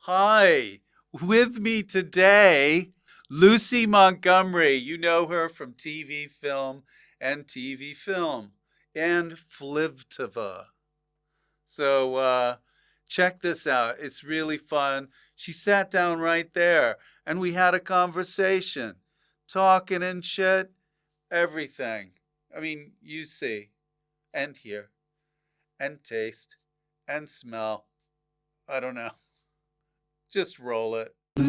Hi, with me today, Lucy Montgomery. You know her from TV, film, and Flivtova. So check this out. It's really fun. She sat down right there and we had a conversation, talking and shit, everything. I mean, you see, and hear, and taste, and smell. I don't know. Just roll it. Rich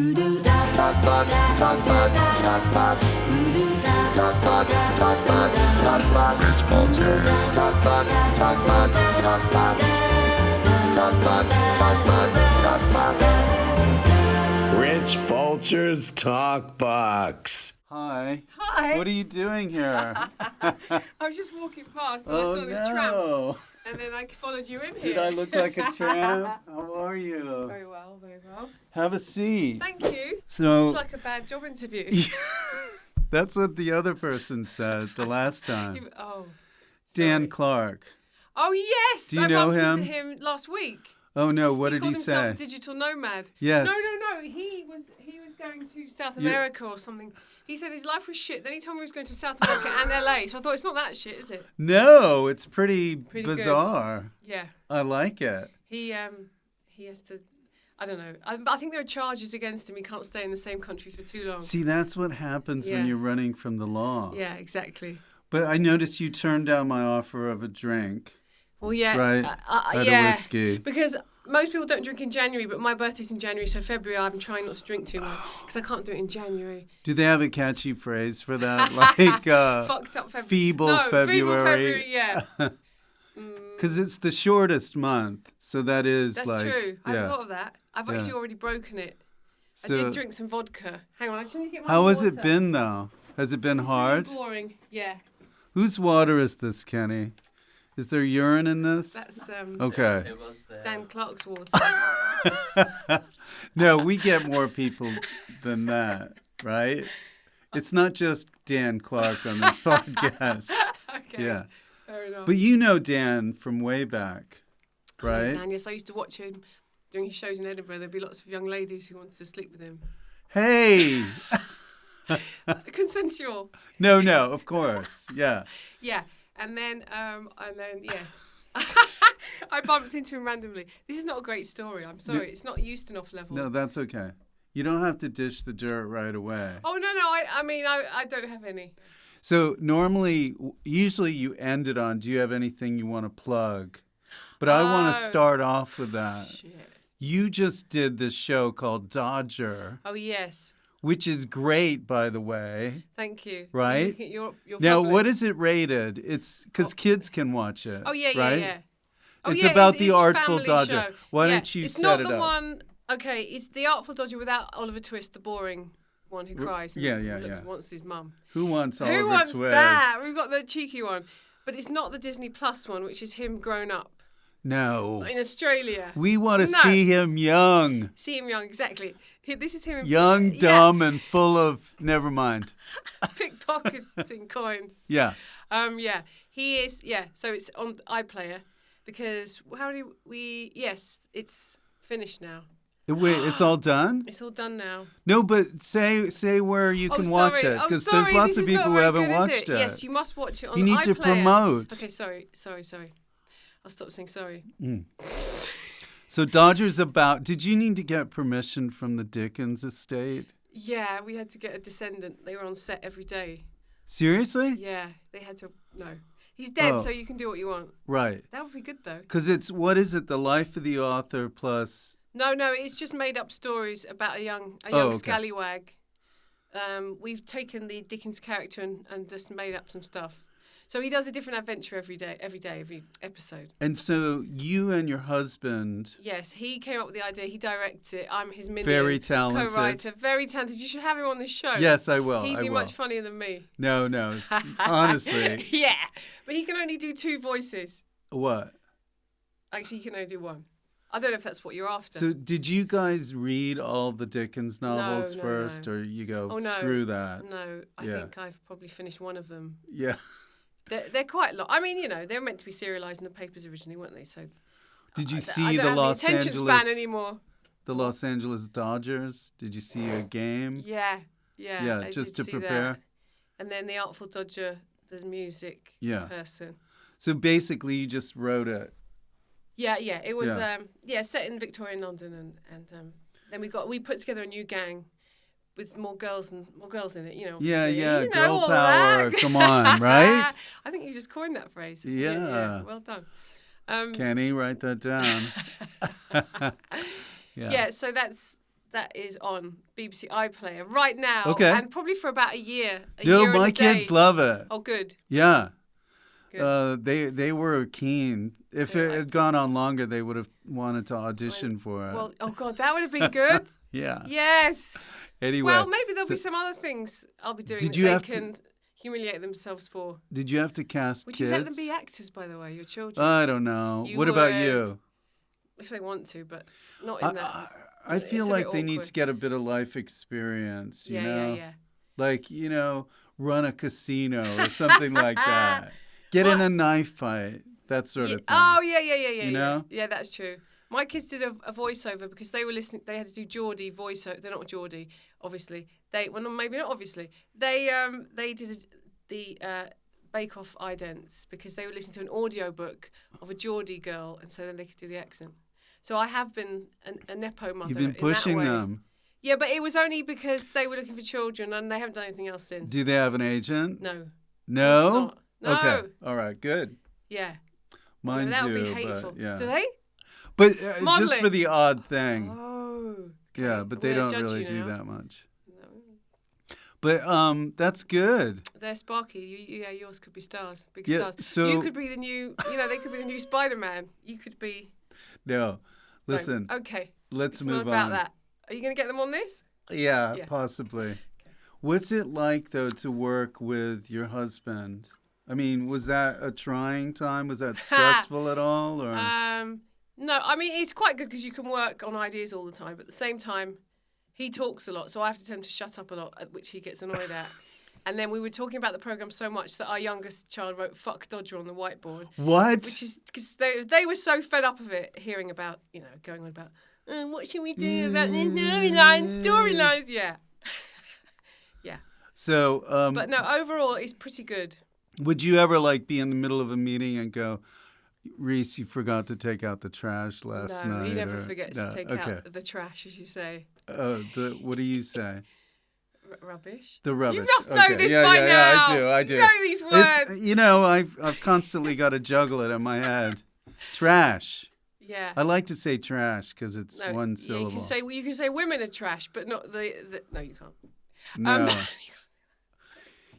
Fulcher's TalkBox. Hi. Hi. What are you doing here? I was just walking past and I saw this tramp. And then I followed you in here. Did I look like a tramp? How are you? Very well, very well. Have a seat. Thank you. So, this is like a bad job interview. That's what the other person said the last time. Oh. Dan sorry. Clark. Oh, yes. Do you know bumped him? into him last week. Oh, no. What he did he called himself say? a digital nomad. Yes. No. He was going to South America or something. He said his life was shit. Then he told me he was going to South America and LA. So I thought, it's not that shit, is it? No, it's pretty bizarre. Good. Yeah. I like it. He has to, I don't know. I think there are charges against him. He can't stay in the same country for too long. See, that's what happens when you're running from the law. Yeah, exactly. But I noticed you turned down my offer of a drink. Well, yeah. Right? Yeah. A whiskey. Because most people don't drink in January, but my birthday's in January, so February I'm trying not to drink too much because I can't do it in January. Do they have a catchy phrase for that? Like fucked up February. Feeble February. Feeble February, yeah. Because it's the shortest month, so that is That's like... true. I hadn't thought of that. I've actually already broken it. So, I did drink some vodka. Hang on, I just need to get my how water. has it been, though? Has it been hard? Really boring, yeah. Whose water is this, Kenny? Is there urine in this? That's okay. It was there. Dan Clark's water. No, we get more people than that, right? It's not just Dan Clark on this podcast. Okay. Yeah. Fair enough. But you know Dan from way back, I know right? Dan, yes, I used to watch him doing his shows in Edinburgh. There'd be lots of young ladies who wanted to sleep with him. Hey! Consensual. No, of course. Yeah. Yeah. And then yes. I bumped into him randomly. This is not a great story. I'm sorry. It's not Ustinov level. No, that's okay. You don't have to dish the dirt right away. Oh, no. I mean, I don't have any. So usually you end it on, do you have anything you want to plug? But I want to start off with that. Shit. You just did this show called Dodger. Oh, yes. Which is great, by the way. Thank you. Right? You're now, public. what is it rated? It's because kids can watch it. Oh, yeah, right? yeah. Oh, it's yeah, about it's the Artful family Dodger. show. Why yeah, don't you it's set not it the up? one. Okay, it's the Artful Dodger without Oliver Twist, the boring one who cries. And Yeah. wants his mum. Who wants Oliver Who wants Twist? that? We've got the cheeky one, but it's not the Disney Plus one, which is him grown up No. in Australia. We want to see him young. See him young, exactly. This is him. Young, dumb, and full of... Never mind. Pickpocketing coins. Yeah. Yeah. He is. Yeah. So it's on iPlayer because Yes, it's finished now. Wait, it's all done? It's all done now. No, but say where you can watch it, because there's lots of people who haven't watched it. Yes, you must watch it on iPlayer. You need to promote. Okay, sorry. I'll stop saying sorry. So Dodger's about... Did you need to get permission from the Dickens estate? Yeah, we had to get a descendant. They were on set every day. Seriously? Yeah, they had to... No. He's dead, so you can do what you want. Right. That would be good, though. Because it's... What is it? The life of the author plus... No, it's just made up stories about a young scallywag. We've taken the Dickens character and just made up some stuff. So he does a different adventure every episode. And so you and your husband... Yes, he came up with the idea. He directs it. I'm his minion. Very talented. Co-writer. Very talented. You should have him on this show. Yes, I will. He'd be much funnier than me. No. Honestly. Yeah. But he can only do two voices. What? Actually, he can only do one. I don't know if that's what you're after. So did you guys read all the Dickens novels No. first, or you go, Oh, no. screw that? No, I think I've probably finished one of them. Yeah. They're quite long. I mean, they were meant to be serialised in the papers originally, weren't they? So Did you I see don't the have Los the attention Angeles... span anymore. The Los Angeles Dodgers. Did you see a game? Yeah. Yeah, I just did to see prepare. That. And then the Artful Dodger, the music person. So basically, you just wrote it. Yeah. It was set in Victorian London, and then we put together a new gang with more girls in it. You know. Obviously. Yeah. You know, Girl all power. That. Come on, right? I think you just coined that phrase. Yeah. Well done. Kenny, write that down. Yeah. So that is on BBC iPlayer right now. Okay. And probably for about a year. My kids love it. Oh, good. Yeah. Good. They were keen. If it had gone on longer, they would have wanted to audition for it. Well, oh God, that would have been good. Yeah. Yes. Anyway. Well, maybe there'll be some other things I'll be doing that they can humiliate themselves for. Did you have to cast Would kids? you let them be actors, by the way, your children? I don't know. What about you? If they want to, but not in that. I feel like they need to get a bit of life experience, you know? Yeah. Like, run a casino or something like that. Get in a knife fight, that sort of thing. Oh, yeah. You know? Yeah, that's true. My kids did a voiceover because they were listening. They had to do Geordie voiceover. They're not Geordie, obviously. Maybe not obviously. They did the Bake Off idents because they were listening to an audiobook of a Geordie girl, and so then they could do the accent. So I have been a nepo mother. You've been pushing them. Yeah, but it was only because they were looking for children, and they haven't done anything else since. Do they have an agent? No. No? No. Okay. All right. Good. Yeah. Mine that do. would be hateful. But, yeah. Do they? But just for the odd thing. Oh. Okay. Yeah, but they don't really do now. that much. No. But that's good. They're sparky. Yours could be stars, big Yeah, stars. so you could be the new. They could be the new Spider-Man. You could be. No, listen. No. Okay. Let's it's move not about on. that. Are you going to get them on this? Yeah, possibly. Okay. What's it like though to work with your husband? I mean, was that a trying time? Was that stressful at all? Or no. I mean, it's quite good because you can work on ideas all the time. But at the same time, he talks a lot, so I have to tell him to shut up a lot, which he gets annoyed at. And then we were talking about the programme so much that our youngest child wrote "fuck Dodger" on the whiteboard. What? Which is because they were so fed up of it, hearing about going on about what should we do about the storylines. Yeah. Yeah. So. But no, overall, it's pretty good. Would you ever be in the middle of a meeting and go, Rhys, you forgot to take out the trash last night? No, he never forgets to take out the trash, as you say. What do you say? Rubbish. The rubbish. You must know this by now. Yeah, I do. You know these words. I've constantly got to juggle it in my head. Trash. Yeah. I like to say trash because it's one syllable. You can say women are trash, but not the no, you can't. No.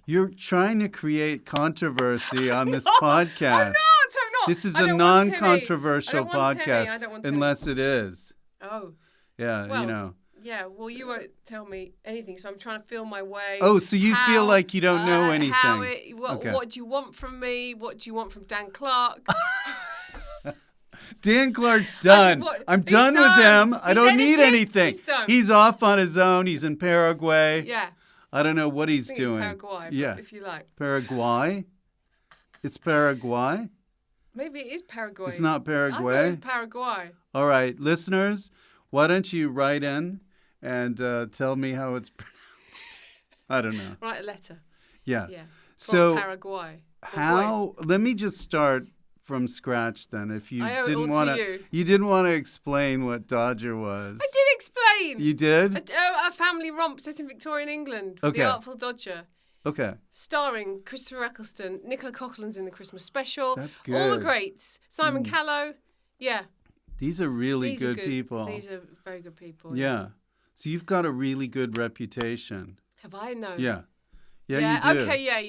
You're trying to create controversy on this podcast. I'm not. This is a non-controversial podcast, unless it is. Oh. Yeah, well, Yeah, well, you won't tell me anything, so I'm trying to feel my way. Oh, so you feel like you don't know anything. What do you want from me? What do you want from Dan Clark? Dan Clark's done. I'm done with him. I don't need anything. He's done. He's off on his own. He's in Paraguay. Yeah. I don't know what he's doing. It's Paraguay, if you like. Paraguay? It's Paraguay? Maybe it is Paraguay. It's not Paraguay? I thought it was Paraguay. All right, listeners, why don't you write in and tell me how it's pronounced? I don't know. Write a letter. Yeah. From Paraguay. Let me just start from scratch then. If you didn't want to explain what Dodger was. I did explain. You did? A family romp set in Victorian England with the Artful Dodger. Okay. Starring Christopher Eccleston, Nicola Coughlan's in the Christmas special. That's good. All the greats. Simon Callow. Yeah. These are really good people. These are very good people. Yeah. So you've got a really good reputation. Have I? No. Yeah. Yeah, you do. Okay, yeah.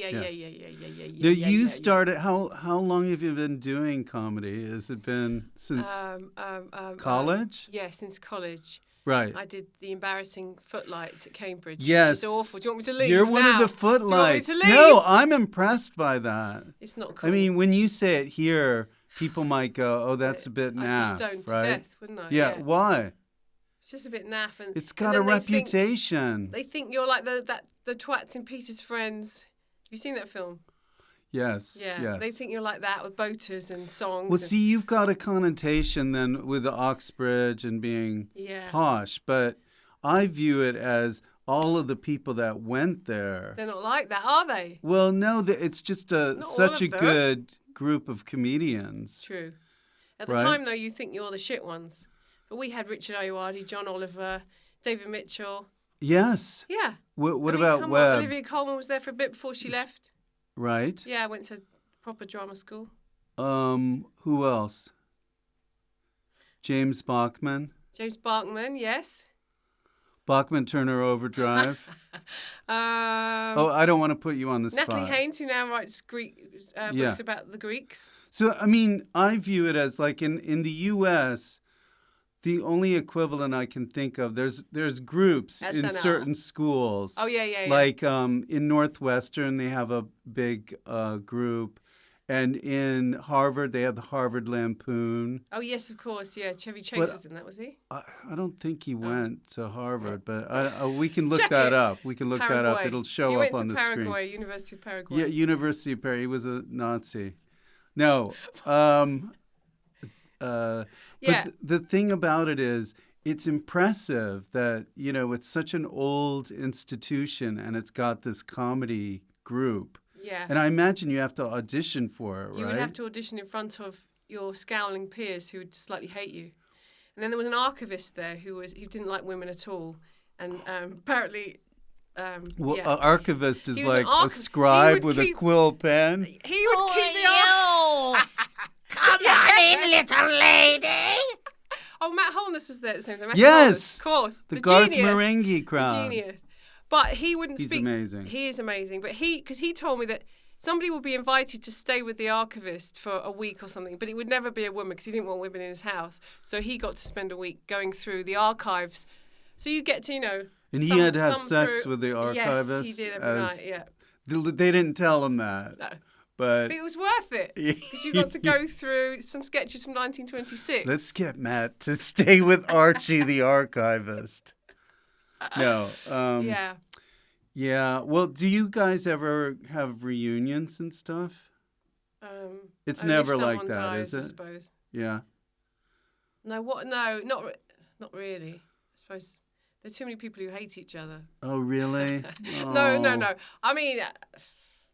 Now, you started, how long have you been doing comedy? Has it been since college? Yeah, since college. Right. I did the embarrassing Footlights at Cambridge. Yes. Which is awful. Do you want me to leave You're now? one of the Footlights. Do you want me to leave? No, I'm impressed by that. It's not cool. I mean, when you say it here, people might go, oh, that's a bit naff, I'd be stoned right? to death, wouldn't I? Yeah, why? It's just a bit naff. And it's got a reputation. They think you're like the twats in Peter's Friends. Have you seen that film? Yes. Yeah, Yes. they think you're like that with boaters and songs. Well, and, see, you've got a connotation then with the Oxbridge and being posh, but I view it as all of the people that went there. They're not like that, are they? Well, no, it's just such a good group of comedians. True. At the time, though, you think you're the shit ones. But we had Richard Ayoade, John Oliver, David Mitchell. Yes. Yeah. What about Webb? Olivia Colman was there for a bit before she left. Right. Yeah, I went to proper drama school. Who else? James Bachman. James Bachman, yes. Bachman Turner Overdrive. I don't want to put you on the spot. Natalie Haynes, who now writes books about the Greeks. So, I mean, I view it as like in the U.S., the only equivalent I can think of, there's groups SNL. in certain schools. Oh, yeah. Like in Northwestern, they have a big group. And in Harvard, they have the Harvard Lampoon. Oh, yes, of course, yeah. Chevy Chase was in that, was he? I don't think he went to Harvard, but we can look Check that it. up. We can look that up. Paraguay. It'll show He up went on to the Paraguay, screen. University of Paraguay. Yeah, University of Paraguay. He was a Nazi. No. But the thing about it is, it's impressive that, it's such an old institution and it's got this comedy group. Yeah. And I imagine you have to audition for it, right? You would have to audition in front of your scowling peers who would slightly hate you. And then there was an archivist there who didn't like women at all. And apparently... archivist is like a scribe with a quill pen. He would keep the Come on in, little lady. Oh, Matt Holness was there at the same time. Yes, of course. The Garth genius. Marenghi crowd. The genius. But he wouldn't He's speak. amazing. He is amazing. But because he told me that somebody would be invited to stay with the archivist for a week or something, but it would never be a woman because he didn't want women in his house. So he got to spend a week going through the archives. So you get to, And he had to have sex with the archivist. Yes, he did every night, yeah. They didn't tell him that. No. But it was worth it because you got to go through some sketches from 1926. Let's get Matt to stay with Archie, the archivist. No. Yeah. Yeah. Well, do you guys ever have reunions and stuff? It's only never if like someone that, dies, is it? I suppose. Yeah. No, what? No, not really. I suppose there are too many people who hate each other. Oh, really? No. I mean,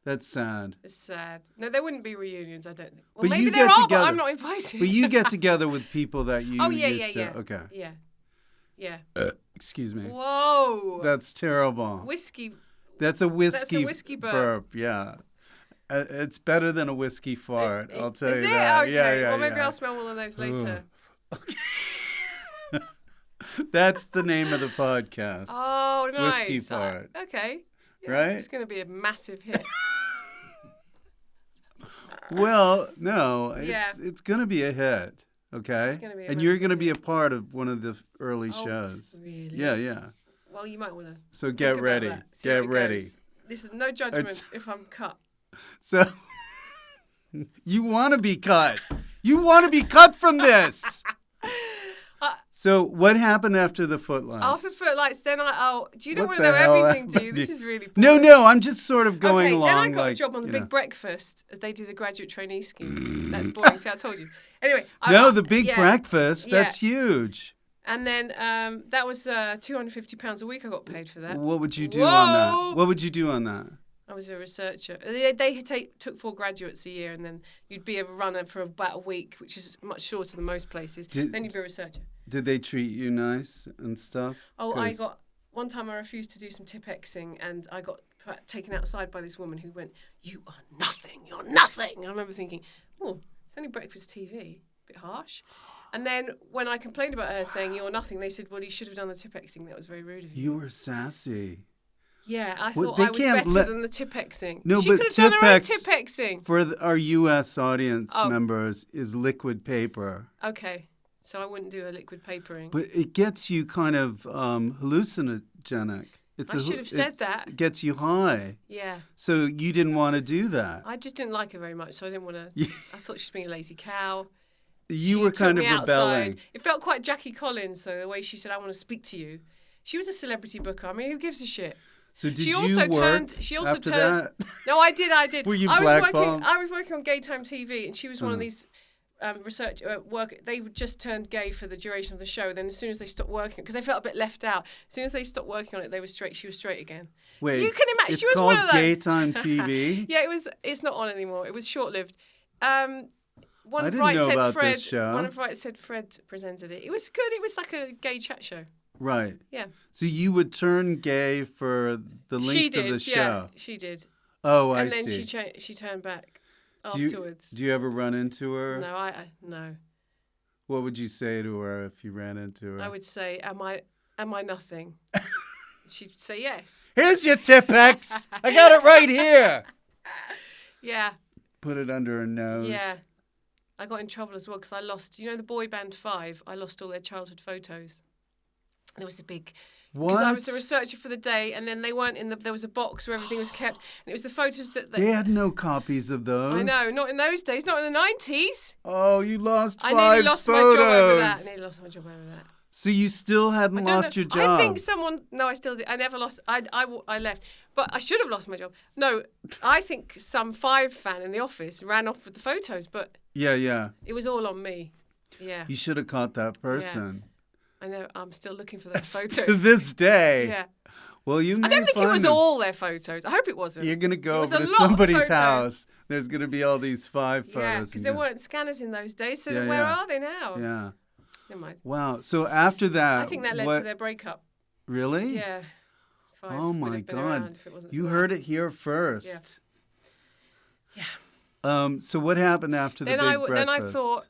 that's sad. it's sad. No, there wouldn't be reunions, I don't think. Well, But maybe you there get are, together. but I'm not invited. But you get together with people that you used to. Yeah. Okay. Yeah. Excuse me. Whoa. That's terrible. Whiskey. That's a whiskey. That's a whiskey burp. Yeah. It's better than a whiskey fart. I'll tell Is you it? that. Okay. Yeah. Well, maybe I'll smell one of those later. That's the name of the podcast. Oh, nice. Whiskey fart. Okay. Yeah, Right? It's going to be a massive hit. Well, no, Yeah. it's going to be a hit. Okay. It's gonna be a and you're massive going to be a hit. part of one of the early Oh, shows. really? Yeah. Well, you might want to. So get ready. Get ready. This is no judgment if I'm cut. So you want to be cut. You want to be cut from this. So what happened after the Footlights? After Footlights, then do you don't What want to the know hell everything, do you? happened? This is really No, boring. I'm just sort of going okay, along. then I got like, a job on the you Big know. Breakfast, as they did a graduate trainee scheme. That's boring. See, I told you. Anyway. The Big yeah. Breakfast. That's Yeah. huge. And then that was £250 a week I got paid for that. What would you do on that? Whoa! What would you do on that? I was a researcher. They took 4 graduates a year, and then you'd be a runner for about a week, which is much shorter than most places. Then you'd be a researcher. Did they treat you nice and stuff? Oh, one time I refused to do some tip-exing, and I got taken outside by this woman who went, "You are nothing, you're nothing." And I remember thinking, oh, it's only breakfast TV, a bit harsh. And then when I complained about her saying you're nothing, they said, well, you should have done the tip-exing. That was very rude of you. You were sassy. Yeah, I Well, thought they I was can't better than the tip-exing. No, she but could have done her own tip-ex- tip-exing. For our U.S. audience Oh. members, is liquid paper. Okay, so I wouldn't do a liquid papering. But it gets you kind of hallucinogenic. I should have said that. It gets you high. Yeah, So you didn't want to do that. I just didn't like her very much, so I didn't want to. Yeah. I thought she was being a lazy cow. You She were took kind of me rebelling. outside. It felt quite Jackie Collins, so the way she said, I want to speak to you. She was a celebrity booker. I mean, who gives a shit? So did She you also work turned. She also after turned. that? No, I did. Were you I was blackballed? I was working on Gaytime TV, and she was one of these research work. They just turned gay for the duration of the show. Then as soon as they stopped working, because they felt a bit left out. As soon as they stopped working on it, they were straight. She was straight again. Wait, you can imagine. it's She was called one of those. Gaytime TV? Yeah, it was. It's not on anymore. It was short-lived. One I of didn't Right know Said about Fred. this show. One of Right Said Fred presented it. It was good. It was like a gay chat show. Right. Yeah. So you would turn gay for the length She of did. the show? Yeah, she did. Oh, I And then see. she turned back Do afterwards. you ever run into her? No, no. What would you say to her if you ran into her? I would say, "Am I nothing?" She'd say yes. Here's your Tipex. I got it right here. Yeah, Put it under her nose. yeah. I got in trouble as well because I lost. You know, the boy band 5. I lost all their childhood photos. There was a big. What? Because I was the researcher for the day, and then they weren't in the. There was a box where everything was kept, and it was the photos that. They had no copies of those. I know, not in those days, not in the 90s. Oh, you lost I 5 nearly lost photos. my job over that. I nearly lost my job over that. So you still hadn't I don't lost know. your job? I think someone. No, I still did. I never lost. I left, but I should have lost my job. No, I think some 5 fan in the office ran off with the photos, but Yeah. it was all on me. Yeah, You should have caught that person. I know. I'm still looking for those To photos. this day. Yeah, Well, you may I don't think it find was them. all their photos. I hope it wasn't. You're going to It go was over a to lot of somebody's photos. house. There's going to be all these 5 photos. Yeah, because and there go, weren't scanners in those days. So Yeah, where yeah. are they now? Yeah. Never mind. Wow. So after that. I think that led what, to their breakup. Really? Yeah. 5 Oh would my have been God. around if it wasn't You for heard that. it here first. Yeah. So what happened after the Then big breakfast? then I thought,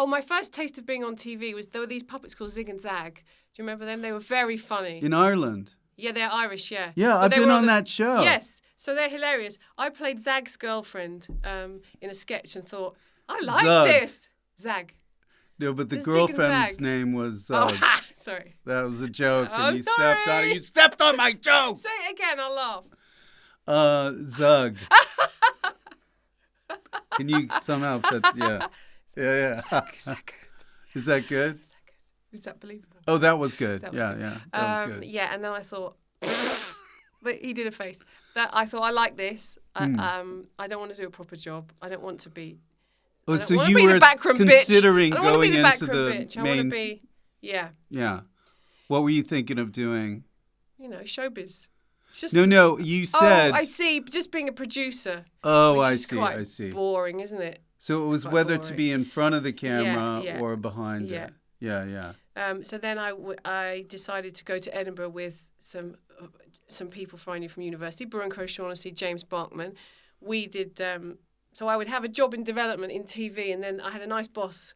my first taste of being on TV was there were these puppets called Zig and Zag. Do you remember them? They were very funny. In Ireland. Yeah, they're Irish, yeah. Yeah, But I've they been were on that show. Yes, so they're hilarious. I played Zag's girlfriend in a sketch and thought, I like Zug. this. Zag. No, but the The Zig and girlfriend's Zag. name was. Oh, ha, sorry. That was a joke, Oh, and you stepped on it. sorry. You stepped on my joke. Say it again, I'll laugh. Zug. Can you somehow fit? Yeah. Yeah. Is that good? Is that good? Is that believable? Oh, that was good. That was Yeah, good. yeah. That was good. Yeah, and then I thought, but he did a face. That I thought I like this. I don't want to do a proper job. I don't want to be. Oh, I don't so wanna you be were the backroom considering bitch. I don't want to going be the into backroom the bitch. I want to main. be, yeah, Yeah. What were you thinking of doing? showbiz. It's just No. You said. Oh, I see. Just being a producer. Oh, which I is see. quite I see. boring, isn't it? So it was quite whether to boring. be in front of the camera yeah. or behind Yeah. it. Yeah. So then I decided to go to Edinburgh with some people I knew from university, Bruin O'Shaughnessy, James Barkman. We did. So I would have a job in development in TV, and then I had a nice boss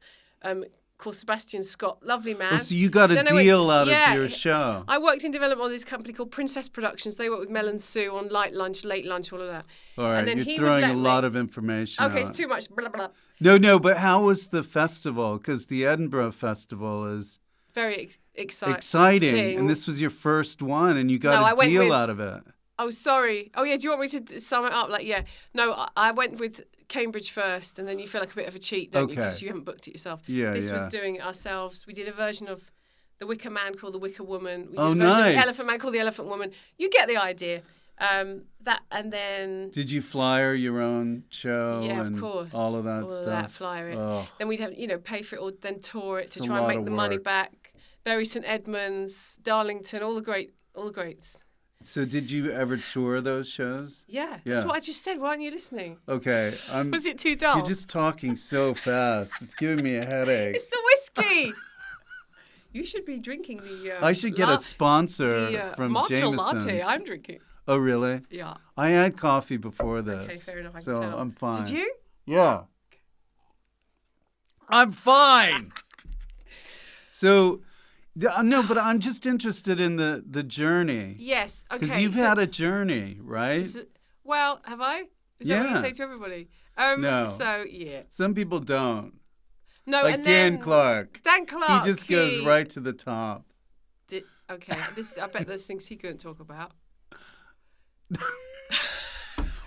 called Sebastian Scott, lovely man. Oh, so you got a Then I went deal to- out yeah, of your show. I worked in development on this company called Princess Productions. They work with Mel and Sue on light lunch, late lunch, all of that. All right, and then you're he would throwing let a me- lot of information Okay, out. it's too much. Blah, blah, No, blah. but how was the festival? Because the Edinburgh Festival is Very exciting. exciting, and this was your first one, and you No, got I a went deal with- out of it. Oh, sorry. Oh, yeah. Do you want me to sum it up? Like, yeah. No, I went with Cambridge first, and then you feel like a bit of a cheat, don't you? Okay. Because you haven't booked it yourself. Yeah, This was yeah. doing it ourselves. We did a version of The Wicker Man called The Wicker Woman. We did Oh, a version of nice. The Elephant Man called The Elephant Woman. You get the idea. That and then Did you flyer your own show? yeah, and of course, all of that all stuff. of that, flyer it. Oh. Then we'd have pay for it or then tour it It's to a try and lot make of the money work. back. Bury St Edmunds, Darlington, all the greats. So did you ever tour those shows? Yeah, Yeah. that's what I just said. Why aren't you listening? Okay, Was it too dull? You're just talking so fast. It's giving me a headache. It's the whiskey. You should be drinking the. I should get a sponsor the from matcha Jameson's. latte. I'm drinking. Oh, really? Yeah. I had coffee before this. Okay, fair enough. I can so tell. I'm fine. Did you? Yeah. I'm fine. So, no, but I'm just interested in the journey. Yes. Okay. Because you've had a journey, right? Well, have I? Is that what you Yeah. say to everybody? No. So yeah. Some people don't. No. Like and Dan then, Clark. Dan Clark. He just goes right to the top. Okay. I bet there's things he couldn't talk about.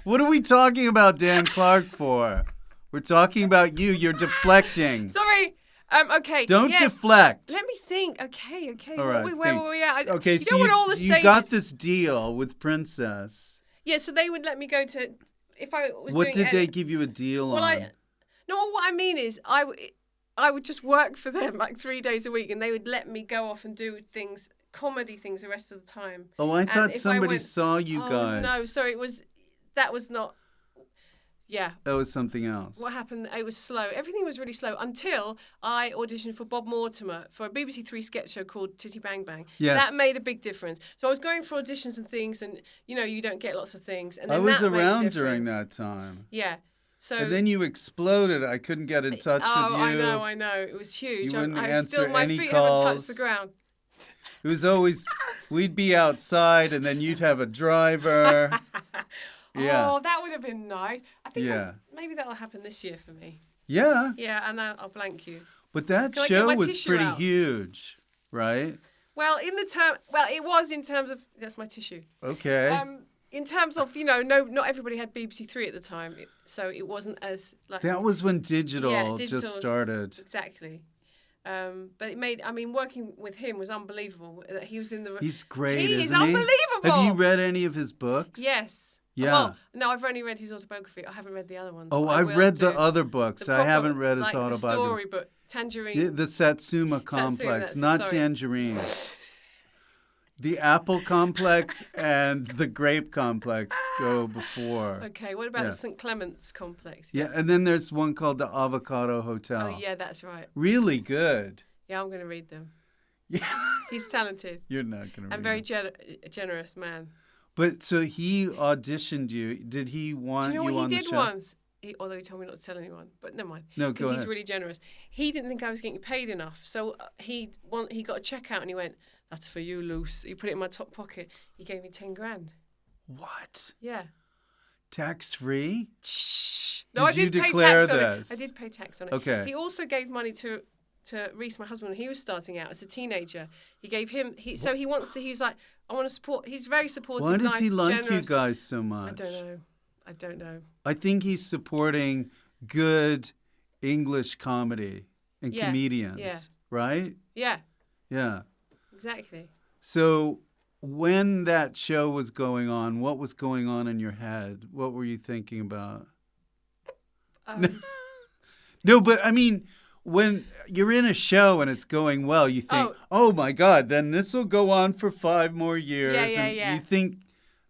What are we talking about Dan Clark for? We're talking about you. You're deflecting. Sorry. Okay. Don't yes. deflect. Let me think. Okay. All right, Where think. were we at? Okay, you so know what all the you stages. got this deal with Princess. Yeah, so they would let me go to if I was What doing. did they give you a deal on? No, what I mean is I would just work for them like 3 days a week, and they would let me go off and do things, comedy things, the rest of the time. Oh, I thought if somebody saw you oh, guys. No, sorry, that was not. Yeah. That was something else. What happened? It was slow. Everything was really slow until I auditioned for Bob Mortimer for a BBC Three sketch show called Titty Bang Bang. Yes. That made a big difference. So I was going for auditions and things, and you don't get lots of things. And then I was that made a around during difference. that time. Yeah. So And then you exploded. I couldn't get in touch with you. I know. It was huge. You wouldn't I answer still, my any feet calls. haven't touched the ground. It was always, we'd be outside and then you'd have a driver. Yeah. Oh, that would have been nice. I think Yeah. maybe that'll happen this year for me. Yeah. Yeah, and I'll blank you. But that Can I get show my was tissue pretty out? huge, right? Well, it was in terms of that's my tissue. Okay. In terms of not everybody had BBC Three at the time, so it wasn't as like That was when digital digital just was- started. exactly. But it made. I mean, working with him was unbelievable. That he was in the. He's great, He is isn't he? unbelievable. Have you read any of his books? Yes. Yeah. Well, no, I've only read his autobiography. I haven't read the other ones. Oh, but I I've will read do. the other books. The I proper, haven't read his like autobiography. The story book, Tangerine. The Satsuma Complex, not sorry. Tangerine. The Apple Complex and the Grape Complex go before. Okay, what about Yeah. the St. Clement's complex? Yeah, and then there's one called the Avocado Hotel. Oh, yeah, that's right. Really good. Yeah, I'm going to read them. Yeah. He's talented You're not going to read and very it. generous man. But so he auditioned you. Did he want Do you know you what on he the did show? once? Although he told me not to tell anyone, but never mind. No, go Because he's ahead. really generous. He didn't think I was getting paid enough, so he got a check out and he went, "That's for you, Luce." He put it in my top pocket. He gave me 10 grand. What? Yeah. Tax free? Shh. Did No, I you did pay declare tax on this? it. I did pay tax on it. Okay. He also gave money to Rhys, my husband, when he was starting out as a teenager. He gave him. He's like, I want to support. He's very supportive. Why does nice, he like generous. you guys so much? I don't know. I think he's supporting good English comedy and Yeah, comedians, yeah. right? Yeah, Yeah. exactly. So when that show was going on, what was going on in your head? What were you thinking about? No, but I mean, when you're in a show and it's going well, you think, oh my God, then this will go on for 5 more years. Yeah. You think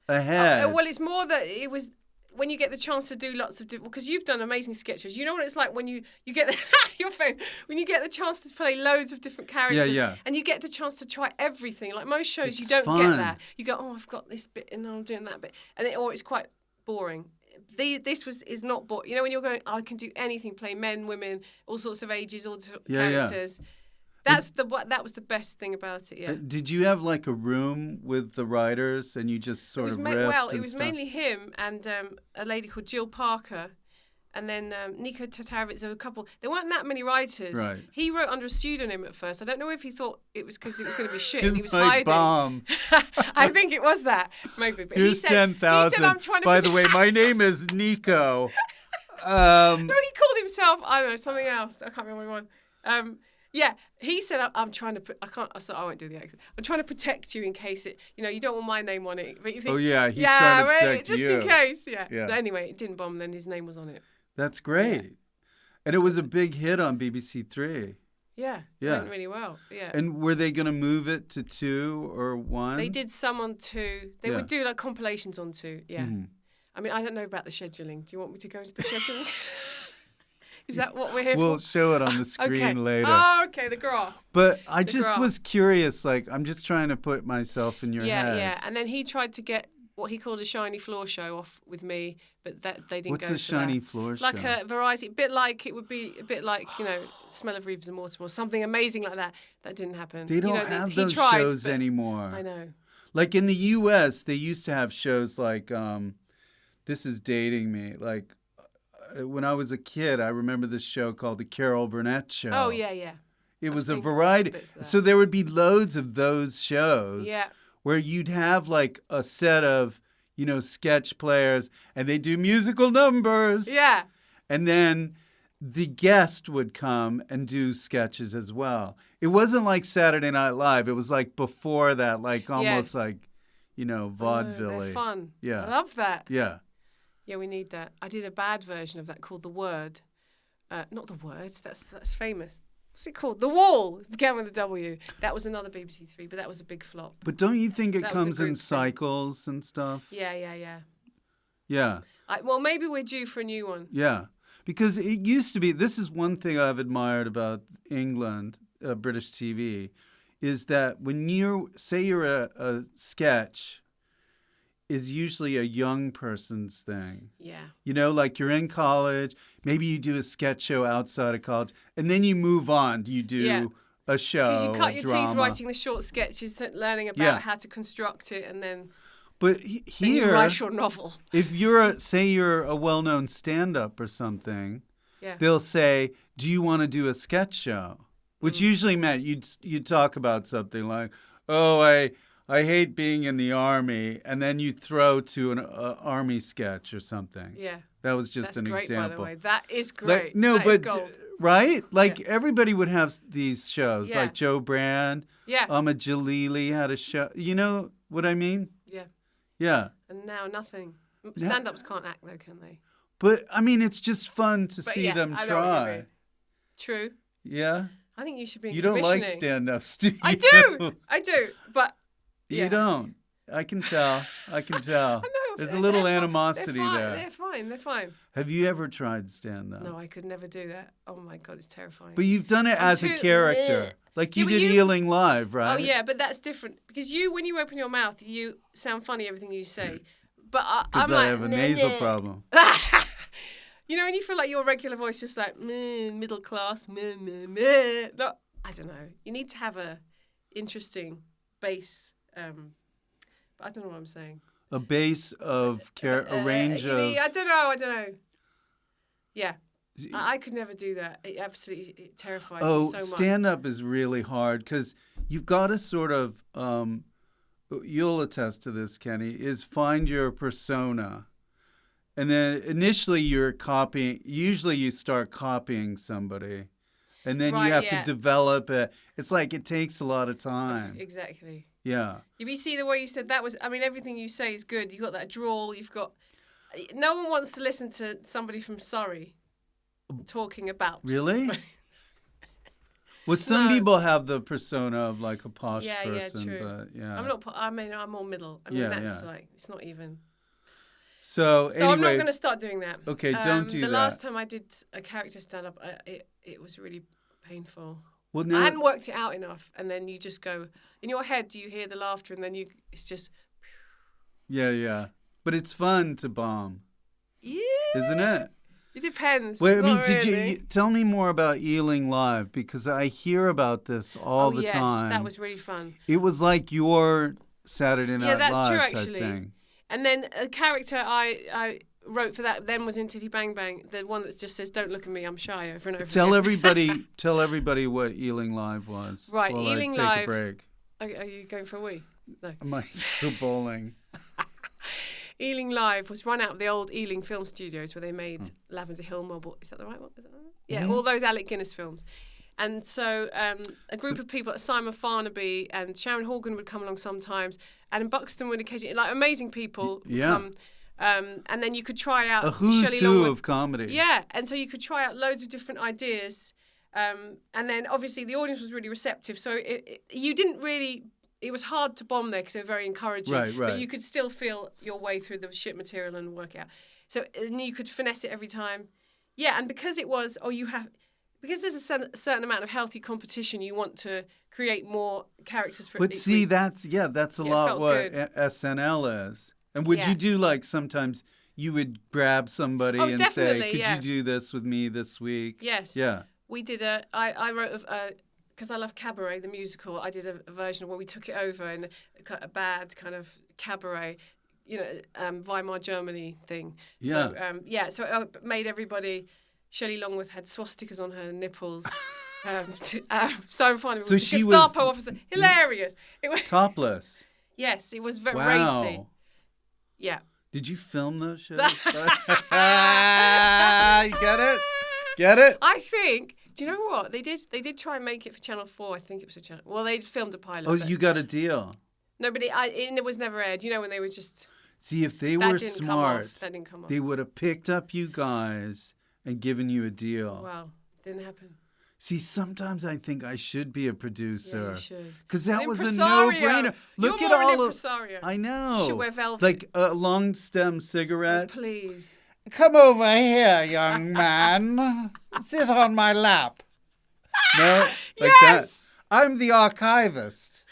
ahead. Well, it's more that it was when you get the chance to do lots of different, because you've done amazing sketches. You know what it's like when you get your face, when you get the chance to play loads of different characters. Yeah. And you get the chance to try everything. Like most shows, It's you don't fun. get that. You go, I've got this bit and I'm doing that bit, or it's quite boring. This is not boring. You know, when you're going, I can do anything, play men, women, all sorts of ages, all different characters. That was the best thing about it. Yeah. Did you have like a room with the writers and you just sort of riffed it was stuff? mainly him and a lady called Jill Parker, and then Nico Tatarovitz. There were a couple. There weren't that many writers. Right. He wrote under a pseudonym at first. I don't know if he thought it was because it was going to be shit It and he was might hiding. bomb. I think it was that, maybe. But Here's he said, 10,000. He said, I'm trying to By the way, my name is Nico. No, he called himself, I don't know, something else. I can't remember what it was. Yeah, he said, I'm trying to I won't do the accent. I'm trying to protect you in case it, you don't want my name on it. But you think, Oh, yeah, he's trying to protect just you. in case, yeah. Yeah. But anyway, it didn't bomb, then his name was on it. That's great. And it was a big hit on BBC Three. Yeah, Yeah. it went really well, yeah. And were they going to move it to 2 or 1? They did some on 2. They Yeah. would do like compilations on 2, yeah. Mm-hmm. I mean, I don't know about the scheduling. Do you want me to go into the scheduling? Is that what we're here We'll for? show it on the screen Okay. later. Oh, okay, the graph. But I just graph. was curious. Like, I'm just trying to put myself in your head. Yeah. And then he tried to get what he called a shiny floor show off with me, but that they didn't What's go a for shiny that. floor Like show? a variety, it would be a bit like, Smell of Rhys and Mortimer or something amazing like that. That didn't happen. They don't have he those tried, shows but anymore. I know. Like in the U.S., they used to have shows like, this is dating me. Like when I was a kid, I remember this show called The Carol Burnett Show. Oh, yeah. It was a seen variety. bits of that. So there would be loads of those shows Yeah. where you'd have like a set of, sketch players and they do musical numbers. Yeah. And then the guest would come and do sketches as well. It wasn't like Saturday Night Live. It was like before that, like almost Yes. like, vaudeville. They're fun. Yeah. I love that. Yeah. Yeah, we need that. I did a bad version of that called The Word. Not The Words, that's famous. What's it called? The Wall. Began with a W. That was another BBC Three, but that was a big flop. But don't you think it That was a comes in group thing. cycles and stuff? Yeah. Yeah. Well, maybe we're due for a new one. Yeah. Because it used to be, this is one thing I've admired about England, British TV, is that when you're a sketch is usually a young person's thing. Yeah. Like you're in college, maybe you do a sketch show outside of college, and then you move on. You do a show, Because you cut a your drama. teeth writing the short sketches, learning about how to construct it, and then But then you here, write your novel. if you're a well-known stand-up or something, Yeah. they'll say, "Do you want to do a sketch show?" Which usually meant you'd talk about something like, "Oh, I hate being in the army," and then you throw to an army sketch or something. Yeah. That was just That's an great, example. by the way. That is great. No, That is but gold. right? Like everybody would have these shows. Yeah. Like Joe Brand, Yeah. Ahmed Jalili had a show. You know what I mean? Yeah. Yeah. And now nothing. Stand-ups can't act though, can they? But I mean, it's just fun to But see yeah, them I know what you try. mean. True. Yeah. I think you should be in You don't like commissioning. stand-ups, do you? I do. But You yeah. don't. I can tell. I can tell. I know. There's a little they're animosity fine. there. They're fine. Have you ever tried stand-up? No, I could never do that. Oh my God, it's terrifying. But you've done it I'm as a too- character. Like you Yeah, but did you- Ealing Live, right? Oh yeah, but that's different because when you open your mouth, you sound funny everything you say. But I'm Because like, I have a nasal problem. when you feel like your regular voice just like middle class, meh. No, I don't know. You need to have a interesting bass. But I don't know what I'm saying. A base of a range of. I don't know. Yeah, I could never do that. It terrifies me so much. Stand-up is really hard because you've got to sort of. You'll attest to this, Kenny. Is find your persona, and then initially you're copying. Usually you start copying somebody, and then you have to develop it. It's like it takes a lot of time. Exactly. Yeah. If you see the way you said that was, I mean, everything you say is good. You've got that drawl. No one wants to listen to somebody from Surrey talking about. Really? Well, some No. people have the persona of like a posh Yeah, person, true. but yeah. I'm not. I'm more middle. I mean, Yeah, that's yeah. like it's not even. So So I'm not anyway, going to start doing that. Okay, don't do the that. last time I did a character stand up, it was really painful. well, I now, hadn't worked it out enough, and then you just go in your head. You hear the laughter, and then it's just yeah. But it's fun to bomb, isn't it? It depends. Wait, I mean, Not did really. you tell me more about Ealing Live because I hear about this all the yes, time. that was really fun. It was like your Saturday Night that's Live true, type actually. thing. And then a character I wrote for that then was in Titty Bang Bang, the one that just says "Don't look at me, I'm shy" over and over Tell again. everybody what Ealing Live was. Right, while Ealing I take Live- a break. Are you going for a wee? No. I might go bowling. Ealing Live was run out of the old Ealing film studios where they made Lavender Hill Mob. Is that the right one? Is that right? Yeah, all those Alec Guinness films. And so a group of people, Simon Farnaby and Sharon Horgan would come along sometimes, and in Buxton would occasionally, like amazing people would Yeah. come. And then you could try out A who's Shelley who Longworth. of comedy. Yeah, and so you could try out loads of different ideas. And then obviously the audience was really receptive. So you didn't really, it was hard to bomb there because they were very encouraging. Right. But you could still feel your way through the shit material and work it out. So and you could finesse it every time. Yeah, and because it was, because there's a certain amount of healthy competition, you want to create more characters for But each see, week. that's a Yeah, it lot felt what good. SNL is. And would Yeah. you do like sometimes you would grab somebody Oh, and say, definitely, could yeah. you do this with me this week? Yes. Yeah. We did I wrote of, because I love Cabaret, the musical, I did a version of where we took it over in a bad kind of cabaret, Weimar Germany thing. Yeah. So it made everybody, Shelley Longworth had swastikas on her nipples. So funny. So Was she a Gestapo was- officer. Hilarious. It was, Topless. yes, it was very Wow. racy. Yeah. Did you film those shows? You get it? Get it? I think. Do you know what they did? They did try and make it for Channel 4. I think it was a Channel. Well, they filmed a pilot. Oh, you got a deal. No, but it was never aired. You know when they were just. See, if they That were didn't come smart, off. That didn't come off. they would have picked up you guys and given you a deal. Well, didn't happen. See, sometimes I think I should be a Yeah, producer. you should. Because that An was a impresario. no-brainer. Look You're at more an all of. impresario. I know. You should wear velvet. Like a long stem cigarette. Please. Come over here, young man. Sit on my lap. No, like Yes! that. I'm the archivist.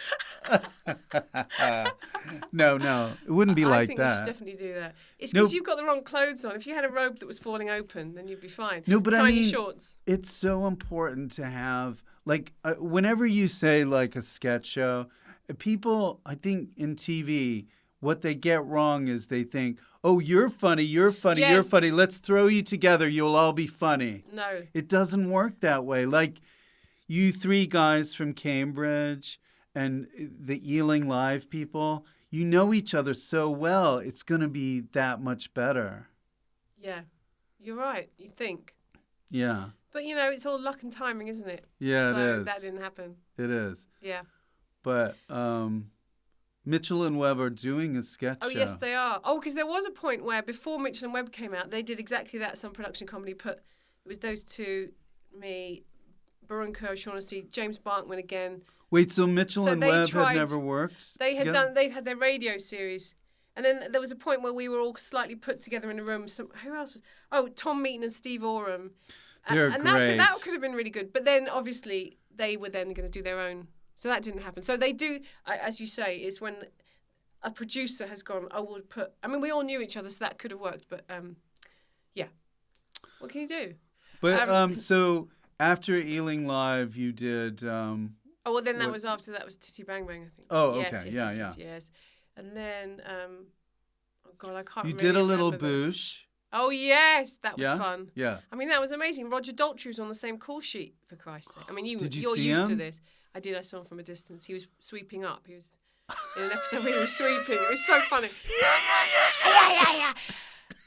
No, it wouldn't be I like think you that. should definitely do that. It's No. because you've got the wrong clothes on. If you had a robe that was falling open, then you'd be fine. No, but Tiny I mean, shorts. it's so important to have, like, whenever you say, like, a sketch show, people, I think, in TV, what they get wrong is they think, oh, you're funny, you're Yes. funny, let's throw you together, you'll all be funny. No. It doesn't work that way. Like, you three guys from Cambridge and the Ealing Live people, you know each other so well, it's going to be that much better. Yeah. You're right. You think. Yeah. But, you know, it's all luck and timing, isn't it? Yeah, so it is. that didn't happen. It is. Yeah. But Mitchell and Webb are doing a sketch Oh, show. yes, they are. Oh, because there was a point where before Mitchell and Webb came out, they did exactly that. Some production company it was those two, me, Barunko O'Shaughnessy, James Barkman again. Wait, so Mitchell So and they Webb tried- had never worked? They'd together? had their radio series. And then there was a point where we were all slightly put together in a room. Who else was? Oh, Tom Meaton and Steve Oram. They're and great. that could have been really good. But then obviously they were then going to do their own. So that didn't happen. So they do, as you say, is when a producer has gone, we all knew each other, so that could have worked. But yeah. What can you do? But so after Ealing Live, you did. Oh, well, then that was after that was Titty Bang Bang, I think. Oh, Yes, okay. yes. And then, oh God, I can't You really did a little remember them. Boosh. Oh, yes, that was Yeah? fun. Yeah. I mean, that was amazing. Roger Daltrey was on the same call sheet, for Christ's sake. I mean, Did you you're see used to him? this. I did. I saw him from a distance. He was sweeping up. He was in an episode where he was sweeping. It was so funny.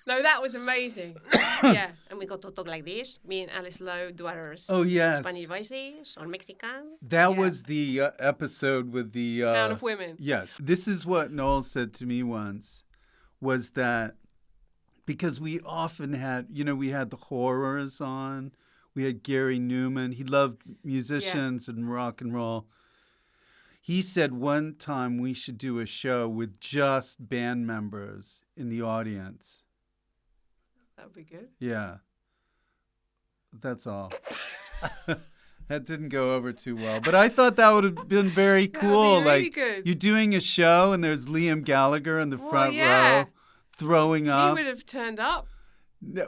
No, that was amazing. Yeah. And we got to talk like this. Me and Alice Lowe do our Oh, yes. Spanish voices or Mexican. That Yeah. was the episode with the. Town of Women. Yes. This is what Noel said to me once, was that because we often had, we had the horrors on. We had Gary Newman. He loved musicians and rock and roll. He said one time we should do a show with just band members in the audience. That would be good. Yeah. That's all. That didn't go over too well. But I thought that would have been very That would be cool. really Like, good. you're doing a show and there's Liam Gallagher in the Well, front yeah. row throwing He up. would have turned up.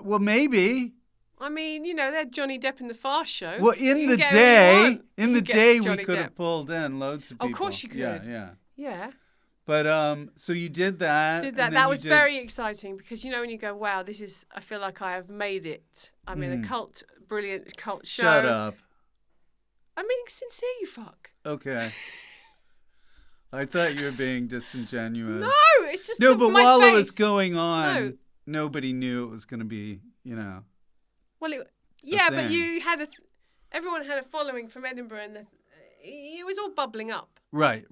Well, maybe. I mean, they had Johnny Depp in the Fast Show. Well, You in can the get whoever you day, want. You can get Johnny we could Depp. have pulled in loads of people. Of course you Yeah, could. yeah. Yeah. But so you did that. Did and that. then That you was did- very exciting because when you go, wow, I feel like I have made it. I'm in a brilliant cult show. Shut up. I'm being sincere, you fuck. Okay. I thought you were being disingenuous. No, it's just No, but my while face. it was going on, No. nobody knew it was going to be, Well, yeah, but thing. you had everyone had a following from Edinburgh, and it was all bubbling up. Right.